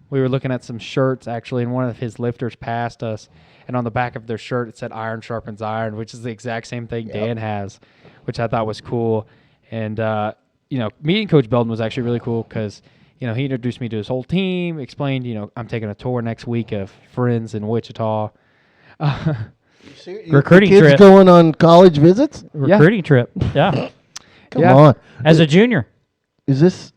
We were looking at some shirts actually, and one of his lifters passed us, and on the back of their shirt it said "Iron sharpens iron," which is the exact same thing Dan has, which I thought was cool. And meeting Coach Belden was actually really cool because he introduced me to his whole team, explained I'm taking a tour next week of Friends in Wichita. Recruiting Kids trip. going on college visits? Recruiting trip. Yeah. Come Yeah. on. As a junior. Is this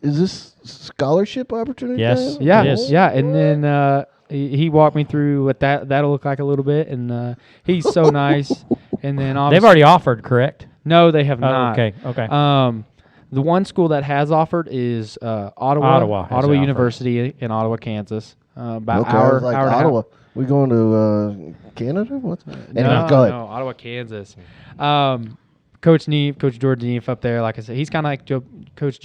scholarship opportunity? Yes. guys? Yeah, It is. yeah, and then he walked me through what that'll look like a little bit, and he's so nice. And then They've obviously, already offered, correct? no, they have Oh, not. okay. The one school that has offered is Ottawa has offered. University in Ottawa, Kansas. About Okay, I hour, was like hour and a half. Ottawa. We going to Canada? What's anyway, No, go ahead. no, Ottawa, Kansas. Coach Neve, Coach George Neve up there, like I said, he's kind of like Coach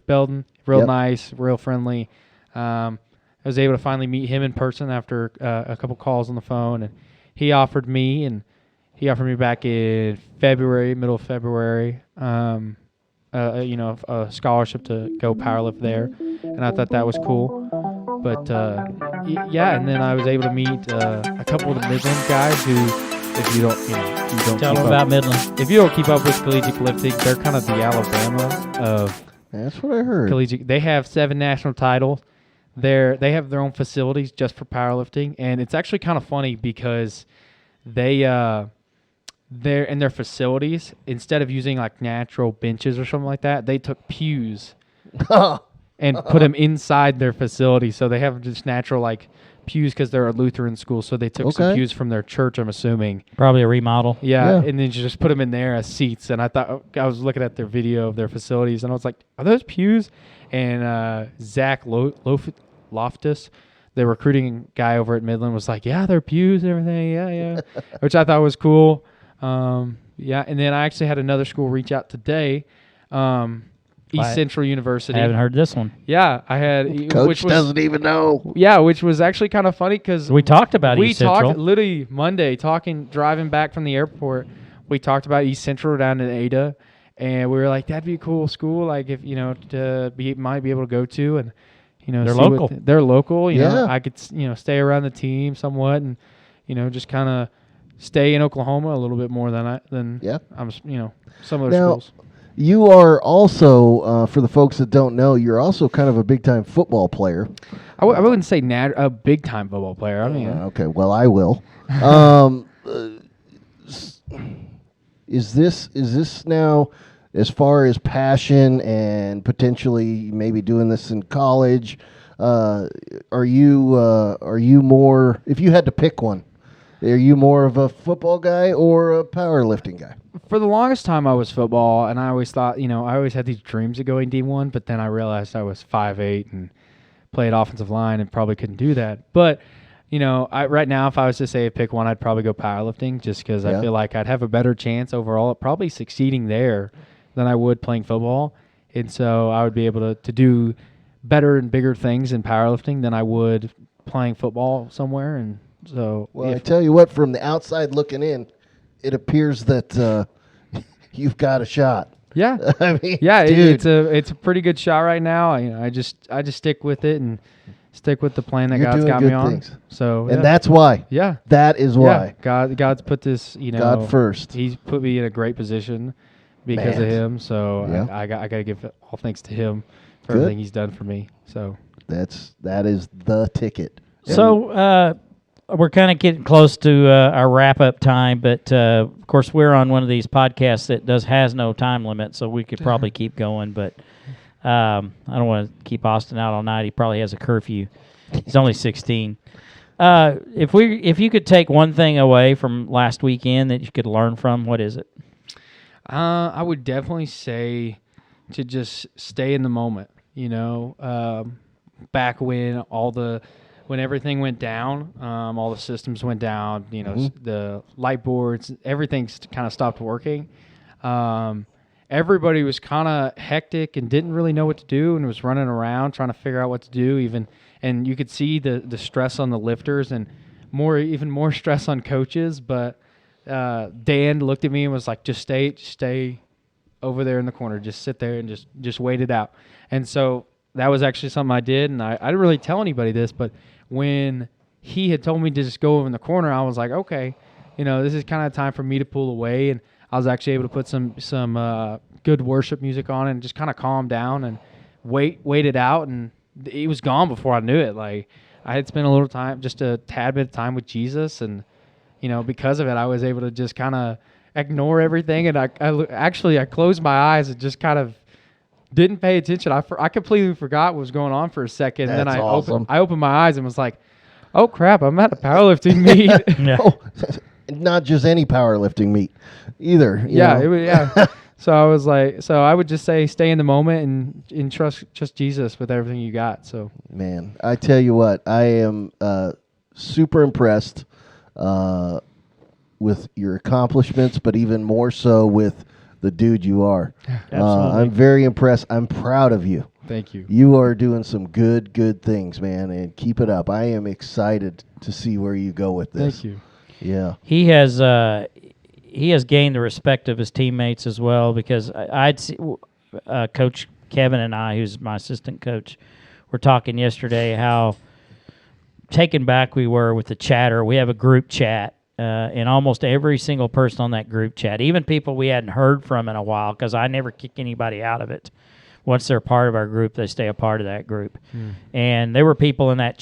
Belden, real Yep. nice, real friendly. I was able to finally meet him in person after a couple calls on the phone, and he offered me back in February, middle of February, a scholarship to go powerlift there, and I thought that was cool. But and then I was able to meet a couple of the Midland guys who, if you don't Tell keep them up- about Midland. if you don't keep up with collegiate lifting, they're kind of the Alabama of That's what I heard. collegiate. They have 7 national titles. They have their own facilities just for powerlifting, and it's actually kind of funny because they're in their facilities, instead of using like natural benches or something like that, they took pews and put them inside their facility. So they have just natural like pews because they're a Lutheran school. So they took some Okay. pews from their church, I'm assuming. Probably a remodel. Yeah, Yeah. and then you just put them in there as seats. And I thought, I was looking at their video of their facilities, and I was like, are those pews? And Zach Loftus, the recruiting guy over at Midland, was like, yeah, they're pews and everything. Yeah. Which I thought was cool. And then I actually had another school reach out today, East Central University. I haven't heard this one. Yeah, I had. Coach which was, doesn't even know. Yeah, which was actually kind of funny because We talked about we East Central. talked literally Monday, driving back from the airport. We talked about East Central down in Ada, and we were like, that'd be a cool school, like if might be able to go to, and They're see local. they're local. You know, Yeah. I could stay around the team somewhat, and just kind of stay in Oklahoma a little bit more than Yeah. I'm some other Now, schools. you are also, for the folks that don't know, you're also kind of a big-time football player. I wouldn't say a big time football player. I mean, Okay, well, I will. Is this now, as far as passion and potentially maybe doing this in college? Are you more? If you had to pick one, are you more of a football guy or a powerlifting guy? for the longest time I was football, and I always thought, I always had these dreams of going D1, but then I realized I was 5'8" and played offensive line and probably couldn't do that. But, right now, if I was to say pick one, I'd probably go powerlifting just because I feel like I'd have a better chance overall at probably succeeding there than I would playing football. And so I would be able to do better and bigger things in powerlifting than I would playing football somewhere. And so, Well, I tell you what, from the outside looking in, it appears that you've got a shot. yeah. I mean, Yeah, dude, it's a pretty good shot right now. I just stick with it and stick with the plan that You're God's doing got me good on. things. So And that's why. yeah, That is why. God's put this, God first. He's put me in a great position because of Man. him. So Yeah. I got to give all thanks to him for Good. everything he's done for me. So That is the ticket. So we're kind of getting close to our wrap-up time, but of course we're on one of these podcasts that has no time limit, so we could probably keep going. But I don't want to keep Austin out all night. He probably has a curfew. He's only 16. If you could take one thing away from last weekend that you could learn from, what is it? I would definitely say to just stay in the moment. Back when when everything went down, all the systems went down. The light boards, everything's kind of stopped working. Everybody was kind of hectic and didn't really know what to do, and was running around trying to figure out what to do. And you could see the stress on the lifters, and even more stress on coaches. But Dan looked at me and was like, "Just stay over there in the corner. Just sit there and just wait it out." And so that was actually something I did, and I didn't really tell anybody this, but when he had told me to just go over in the corner, I was like, okay, this is kind of time for me to pull away, and I was actually able to put some good worship music on and just kind of calm down and wait it out, and it was gone before I knew it. Like, I had spent just a tad bit of time with Jesus, and because of it, I was able to just kind of ignore everything, and I closed my eyes and just kind of didn't pay attention. I completely forgot what was going on for a second. That's and then awesome. I opened my eyes and was like, "Oh crap! I'm at a powerlifting meet." Yeah. Oh, not just any powerlifting meet either. you Yeah, know. So I was like, I would just say, stay in the moment and trust Jesus with everything you got. So Man, I tell you what, I am super impressed with your accomplishments, but even more so with the dude you are. Absolutely. I'm very impressed. I'm proud of you. thank you. You are doing some good things, man, and keep it up. I am excited to see where you go with this. Thank you. Yeah. He has gained the respect of his teammates as well, because I'd see Coach Kevin and I, who's my assistant coach, were talking yesterday how taken back we were with the chatter. We have a group chat, and almost every single person on that group chat, even people we hadn't heard from in a while, because I never kick anybody out of it. Once they're part of our group, they stay a part of that group. And there were people in that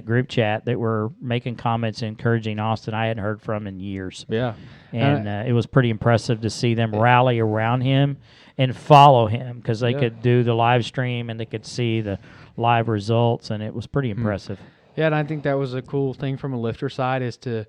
group chat that were making comments encouraging Austin I hadn't heard from in years. Yeah. And it was pretty impressive to see them rally around him and follow him, because they could do the live stream and they could see the live results, and it was pretty impressive. Yeah, and I think that was a cool thing from a lifter side, is to,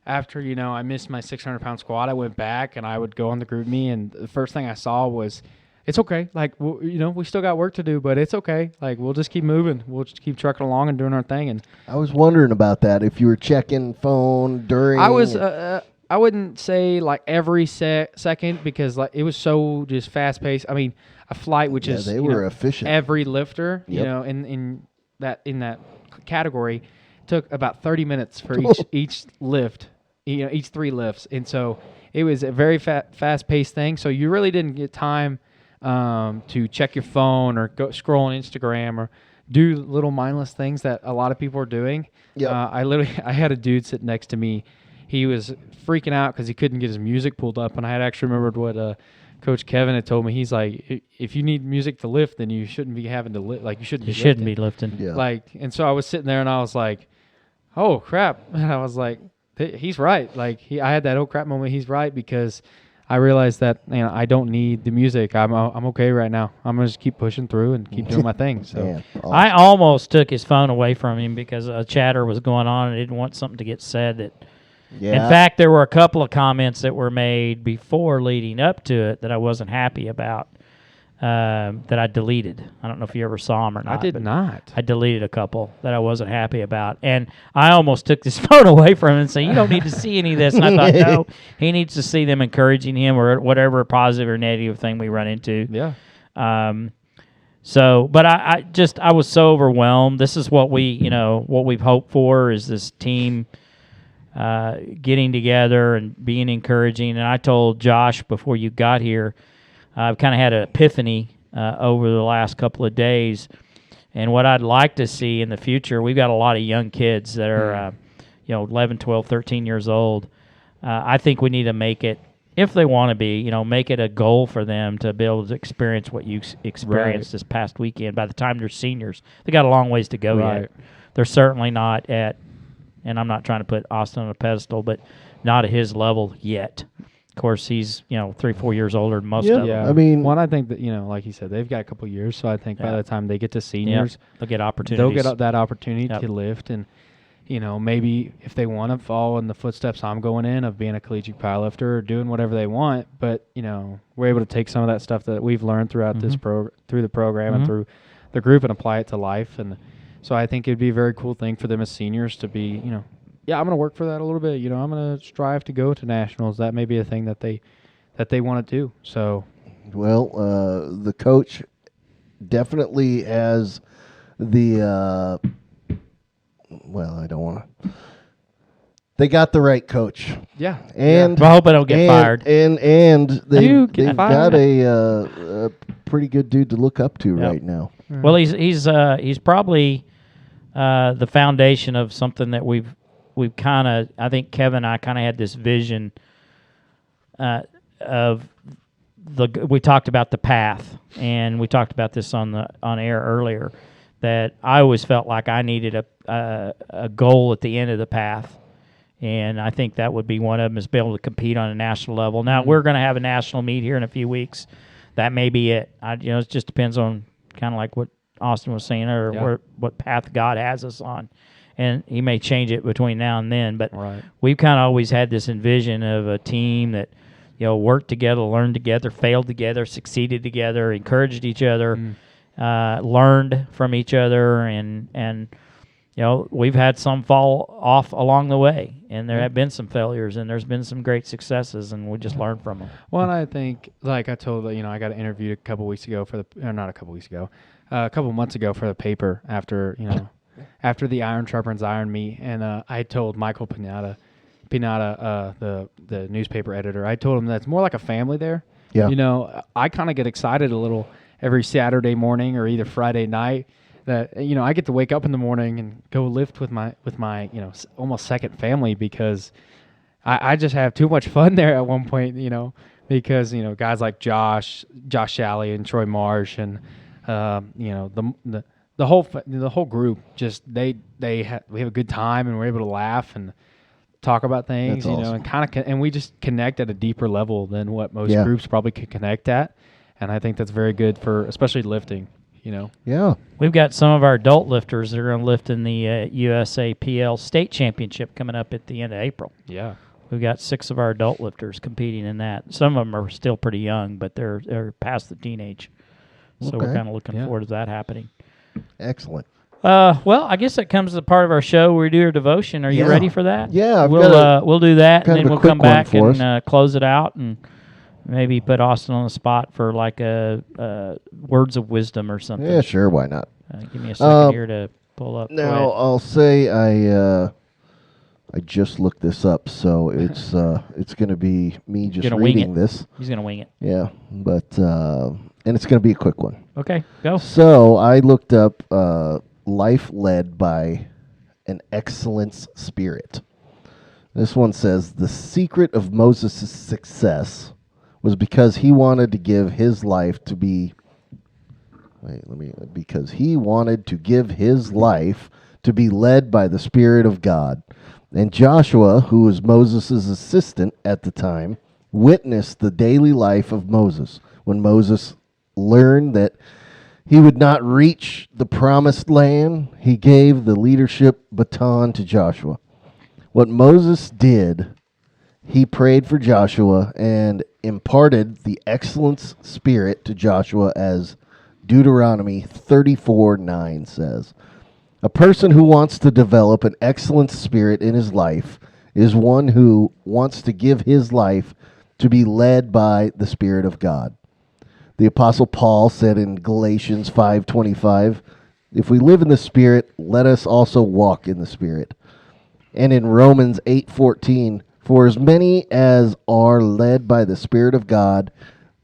after, I missed my 600-pound squat, I went back and I would go on the group me, and the first thing I saw was, it's okay. Like, we still got work to do, but it's okay. Like, we'll just keep moving. We'll just keep trucking along and doing our thing. And I was wondering about that, if you were checking phone during. I was, I wouldn't say like every second, because like it was so just fast paced. I mean, a flight, which is they were efficient. Every lifter, Yep. in that category, took about 30 minutes for each lift. Each 3 lifts, and so it was a very fast paced thing. So you really didn't get time to check your phone or go scroll on Instagram or do little mindless things that a lot of people are doing. Yep. I had a dude sit next to me. He was freaking out because he couldn't get his music pulled up, and I had actually remembered what Coach Kevin had told me. He's like, if you need music to lift, then you shouldn't be having to lift. Like, you shouldn't be lifting. Yeah. Like, and so I was sitting there and I was like, oh crap, and I was like, he's right. Like, I had that oh crap moment. He's right, because I realized that I don't need the music. I'm okay right now. I'm gonna just keep pushing through and keep doing my thing. So Man, awesome. I almost took his phone away from him because a chatter was going on and I didn't want something to get said that. Yeah. In fact, there were a couple of comments that were made before leading up to it that I wasn't happy about, that I deleted. I don't know if you ever saw them or not. I did not. I deleted a couple that I wasn't happy about. And I almost took this phone away from him and said, you don't need to see any of this. And I thought, no, he needs to see them encouraging him or whatever positive or negative thing we run into. Yeah. But I was so overwhelmed. This is what we've hoped for, is this team getting together and being encouraging. And I told Josh before you got here, I've kind of had an epiphany over the last couple of days, And what I'd like to see in the future, we've got a lot of young kids that are, 11, 12, 13 years old. I think we need to make it, if they want to be, make it a goal for them to be able to experience what you experienced this past weekend. By the time they're seniors, they got a long ways to go yet. They're certainly not at, and I'm not trying to put Austin on a pedestal, but not at his level yet. Of course, he's 3-4 years older than most of them. Yeah, I mean, one, I think that like you said, they've got a couple years, so I think by the time they get to seniors, they'll get opportunities. They'll get that opportunity to lift, and maybe if they want to follow in the footsteps I'm going in of being a collegiate powerlifter or doing whatever they want, but we're able to take some of that stuff that we've learned throughout this through the program and through the group and apply it to life. And so I think it'd be a very cool thing for them as seniors to be, I'm going to work for that a little bit. I'm going to strive to go to nationals. That may be a thing that they want to do. So, well, the coach definitely has the. Well, I don't want to. They got the right coach. Yeah, and I hope I don't get fired. And they've fired. got a pretty good dude to look up to right now. Well, he's probably the foundation of something that we've kind of, I think Kevin and I kind of had this vision of we talked about the path, and we talked about this on air earlier, that I always felt like I needed a goal at the end of the path, and I think that would be one of them, is be able to compete on a national level. Now, we're going to have a national meet here in a few weeks. That may be it. It just depends on kind of like what Austin was saying, or what path God has us on. And he may change it between now and then, but we've kind of always had this envision of a team that, worked together, learned together, failed together, succeeded together, encouraged each other, learned from each other, and we've had some fall off along the way, and there have been some failures, and there's been some great successes, and we just learn from them. Well, and I think, like I told, I got interviewed a couple months ago for the paper after, after the Iron Sharpens Iron meet, and I told Michael Pinata, the newspaper editor, I told him that's more like a family there. Yeah. I kind of get excited a little every Saturday morning or either Friday night that, I get to wake up in the morning and go lift with my almost second family, because I just have too much fun there at one point, because, guys like Josh Shalley and Troy Marsh and, the whole group, just we have a good time, and we're able to laugh and talk about things. That's awesome. And kind of and we just connect at a deeper level than what most groups probably could connect at, and I think that's very good for especially lifting. Yeah, we've got some of our adult lifters that are going to lift in the USAPL state championship coming up at the end of April. Yeah, we've got 6 of our adult lifters competing in that. Some of them are still pretty young, but they're past the teenage, so we're kind of looking forward to that happening. Excellent. Well, I guess that comes to the part of our show where we do our devotion. Are you ready for that? Yeah, we'll do that, and then we'll come back and close it out, and maybe put Austin on the spot for like a words of wisdom or something. Yeah, sure. Why not? Give me a second here to pull up. Now I'll say I just looked this up, so it's going to be me just reading this. He's going to wing it. Yeah, but and it's going to be a quick one. Okay, go. So I looked up life led by an excellence spirit. This one says the secret of Moses' success was because he wanted to give his life to be. Because he wanted to give his life to be led by the Spirit of God. And Joshua, who was Moses' assistant at the time, witnessed the daily life of Moses. When Moses learned that he would not reach the promised land, he gave the leadership baton to Joshua. What Moses did, he prayed for Joshua and imparted the excellence spirit to Joshua, as Deuteronomy 34:9 says. A person who wants to develop an excellent spirit in his life is one who wants to give his life to be led by the Spirit of God. The Apostle Paul said in Galatians 5:25, if we live in the Spirit, let us also walk in the Spirit. And in Romans 8:14, for as many as are led by the Spirit of God,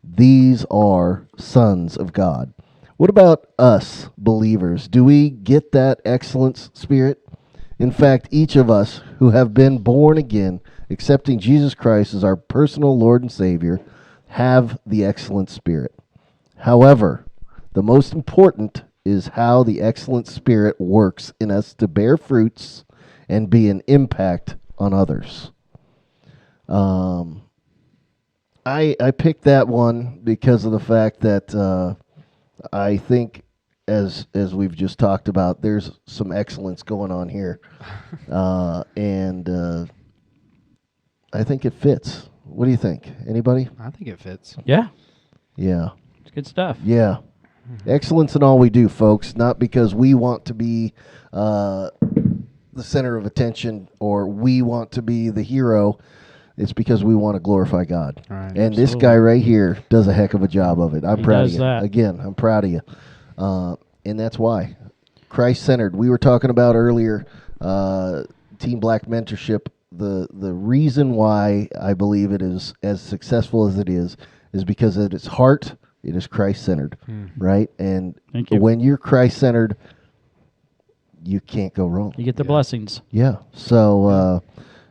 these are sons of God. What about us believers? Do we get that excellence spirit? In fact, each of us who have been born again, accepting Jesus Christ as our personal Lord and Savior, have the excellent spirit. However, the most important is how the excellent spirit works in us to bear fruits and be an impact on others. I picked that one because of the fact that I think, as we've just talked about, there's some excellence going on here, and I think it fits. What do you think? Anybody? I think it fits. Yeah, Yeah, it's good stuff. yeah. Excellence in all we do, folks. Not because we want to be the center of attention or we want to be the hero. It's because we want to glorify God. Right, and this guy right here does a heck of a job of it. I'm He proud of does you. that. Again, I'm proud of you. And that's why. Christ-centered. We were talking about earlier, Team Black mentorship. The reason why I believe it is as successful as it is because at its heart, it is Christ-centered, right? And Thank you. when you're Christ-centered, you can't go wrong. You get the blessings. Yeah. So,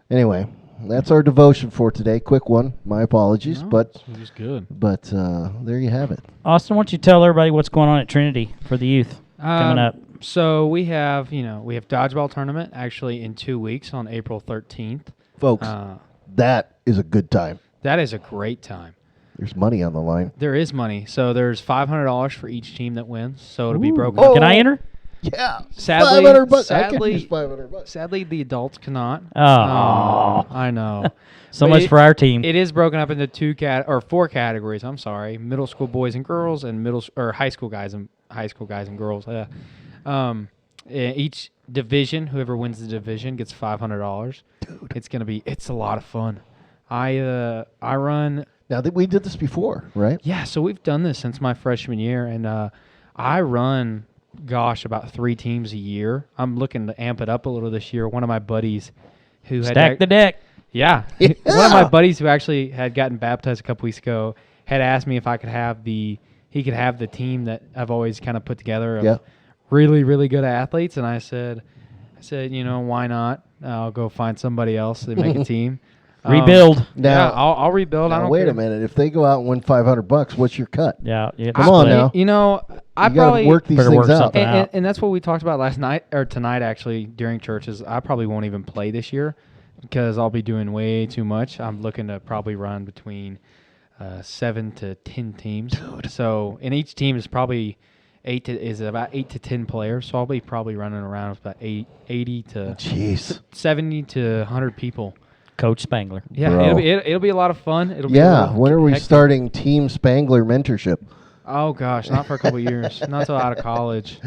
anyway, that's our devotion for today. Quick one. My apologies, but It was good. there you have it. Austin, why don't you tell everybody what's going on at Trinity for the youth coming up? So we have dodgeball tournament actually in 2 weeks on April 13th. Folks, that is a good time. That is a great time. There's money on the line. There is money. So there's $500 for each team that wins. So it'll be broken Oh. up. Can I enter? Yeah. Sadly, $500. I can sadly- use $500. Sadly, the adults cannot. Oh. I know. So But much for our team. It is broken up into four categories. I'm sorry, middle school boys and girls, and high school guys and girls. Each division, whoever wins the division gets $500. Dude, it's a lot of fun. I run. Now, we did this before, right? Yeah, so we've done this since my freshman year, and I run, about 3 teams a year. I'm looking to amp it up a little this year. One of my buddies who Stack the deck. Yeah. One of my buddies who actually had gotten baptized a couple weeks ago had asked me if I could have the team that I've always kind of put together of really, really good athletes. And I said, why not? I'll go find somebody else to make a team. Rebuild. Now, I'll rebuild. I now don't wait care. a minute. If they go out and win $500, what's your cut? Yeah. Come on now. I You probably gotta work these better things work out. something out. and that's what we talked about last night or tonight actually during churches. I probably won't even play this year because I'll be doing way too much. I'm looking to probably run between 7 to 10 teams. Dude. So, and each team is probably about 8 to 10 players. So I'll be probably running around with about 80 to Jeez. 70 to 100 people. Coach Spangler. Yeah, Bro. it'll be a lot of fun. It'll be When are we hectic. starting Team Spangler mentorship? Oh gosh, not for a couple years. Not till out of college.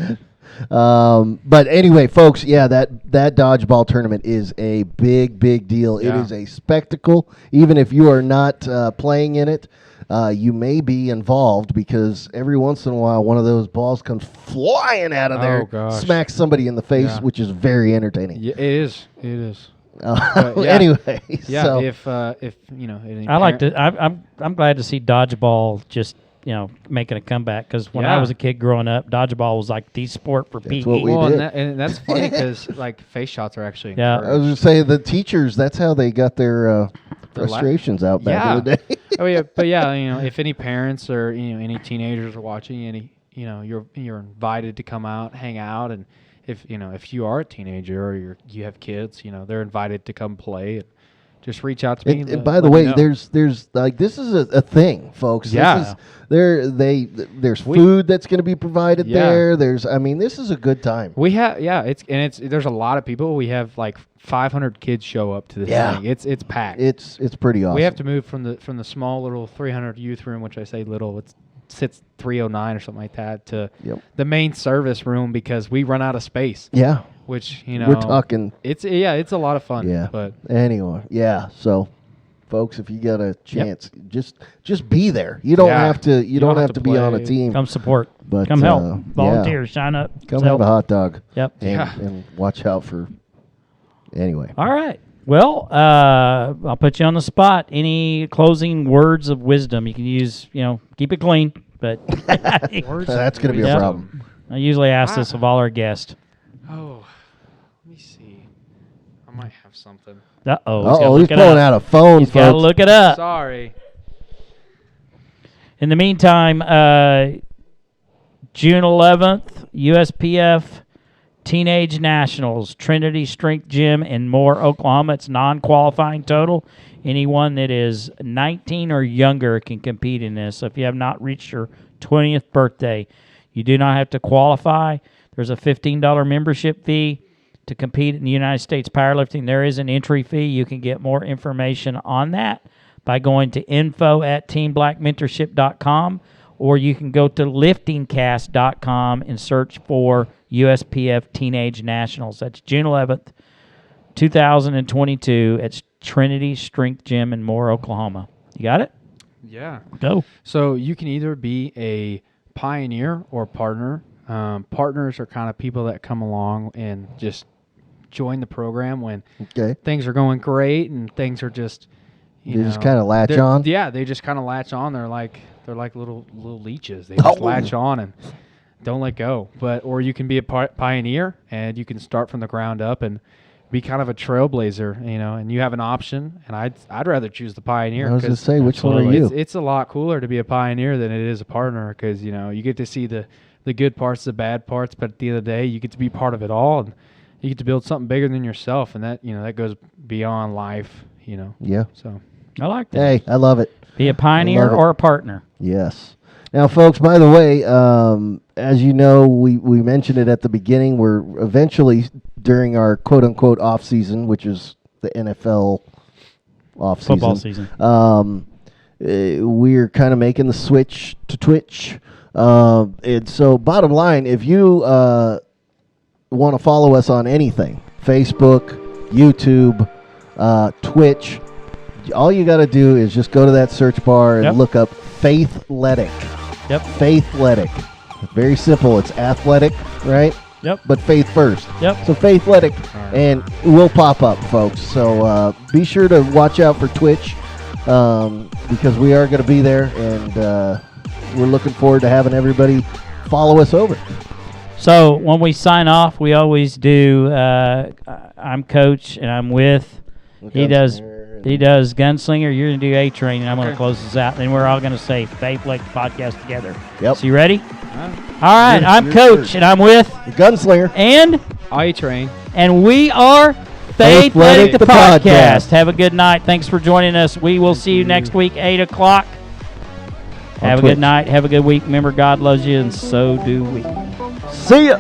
But anyway, folks, that dodgeball tournament is a big deal. It Yeah. is a spectacle. Even if you are not playing in it, you may be involved because every once in a while one of those balls comes flying out of there, Oh, gosh. smacks somebody in the face, Yeah. which is very entertaining. Yeah, it is. It is. But, yeah. Anyway, Yeah, so if any I like parent- to. I'm glad to see dodgeball just making a comeback because when I Yeah. was a kid growing up, dodgeball was like the sport for PE. what we Well, did. and that's funny because like face shots are actually Yeah. I was encouraged. going to say the teachers, that's how they got their frustrations out back in the day. Oh yeah, but yeah, if any parents or any teenagers are watching, you're invited to come out, hang out, and if you are a teenager or you have kids, they're invited to come play. And just reach out to me. And by the way, there's like this is a thing, folks. Yeah. There's food that's going to be provided Yeah. there. This is a good time. we have there's a lot of people. We have like 500 kids show up to this Yeah. thing. It's packed. It's pretty awesome. We have to move from the small little 300 youth room, which I say little, it sits 309 or something like that, to Yep. the main service room because we run out of space. Yeah, Which we're talking. it's a lot of fun. Yeah. But Anyway, yeah. So, folks, if you got a chance, just be there. You don't Yeah. have to. You don't have to be on a play. team. Come support. But, Come help. yeah. Volunteer. Sign up. Come Help. have a hot dog. Yep. And watch out for. Anyway. All right. Well, I'll put you on the spot. Any closing words of wisdom you can use? Keep it clean, but That's going to be a Yep. problem. I usually ask this of all our guests. Oh, let me see. I might have something. Uh-oh, he's pulling out a phone, He's got to folks. look it up. Sorry. In the meantime, June 11th, USPF Teenage Nationals, Trinity Strength Gym in Moore, Oklahoma. It's non-qualifying total. Anyone that is 19 or younger can compete in this. So if you have not reached your 20th birthday, you do not have to qualify. There's a $15 membership fee to compete in the United States powerlifting. There is an entry fee. You can get more information on that by going to info@teamblackmentorship.com, or you can go to liftingcast.com and search for USPF Teenage Nationals. That's June 11th, 2022. It's Trinity Strength Gym in Moore, Oklahoma. You got it? Yeah. Go. So you can either be a pioneer or partner. Partners are kind of people that come along and just join the program when things are going great and things are just, you just kind of latch on. Yeah, they just kind of latch on. They're like little leeches. They just latch on and don't let go. Or you can be a pioneer and you can start from the ground up and be kind of a trailblazer, and you have an option. And I'd rather choose the pioneer. I was going to say, which one are you? It's a lot cooler to be a pioneer than it is a partner because you get to see the good parts, the bad parts, but at the end of the day, you get to be part of it all, and you get to build something bigger than yourself, and that goes beyond life. Yeah. So I like that. Hey, I love it. Be a pioneer or a partner. Yes. Now, folks, by the way, as you know, we mentioned it at the beginning. We're eventually, during our quote-unquote off-season, which is the NFL off-season. Football season. We're kind of making the switch to Twitch. And so, bottom line, if you want to follow us on anything, Facebook, YouTube, Twitch, all you got to do is just go to that search bar and look up FaithleticThe. Yep. FaithleticThe. Very simple. It's athletic, right? Yep. But faith first. Yep. So FaithleticThe, and we'll pop up, folks. So be sure to watch out for Twitch because we are going to be there, and we're looking forward to having everybody follow us over. So when we sign off, we always do. I'm Coach, and I'm with. He does Gunslinger. You're gonna do A-Train, and I'm gonna close this out. Then we're all gonna say FaithleticThe podcast together. Yep. So you ready? All right. I'm Coach, and I'm with the Gunslinger and A-Train, and we are FaithleticThe the podcast. Have a good night. Thanks for joining us. We will see you next week, 8:00. Have a good night. Have a good week. Remember, God loves you, and so do we. See ya.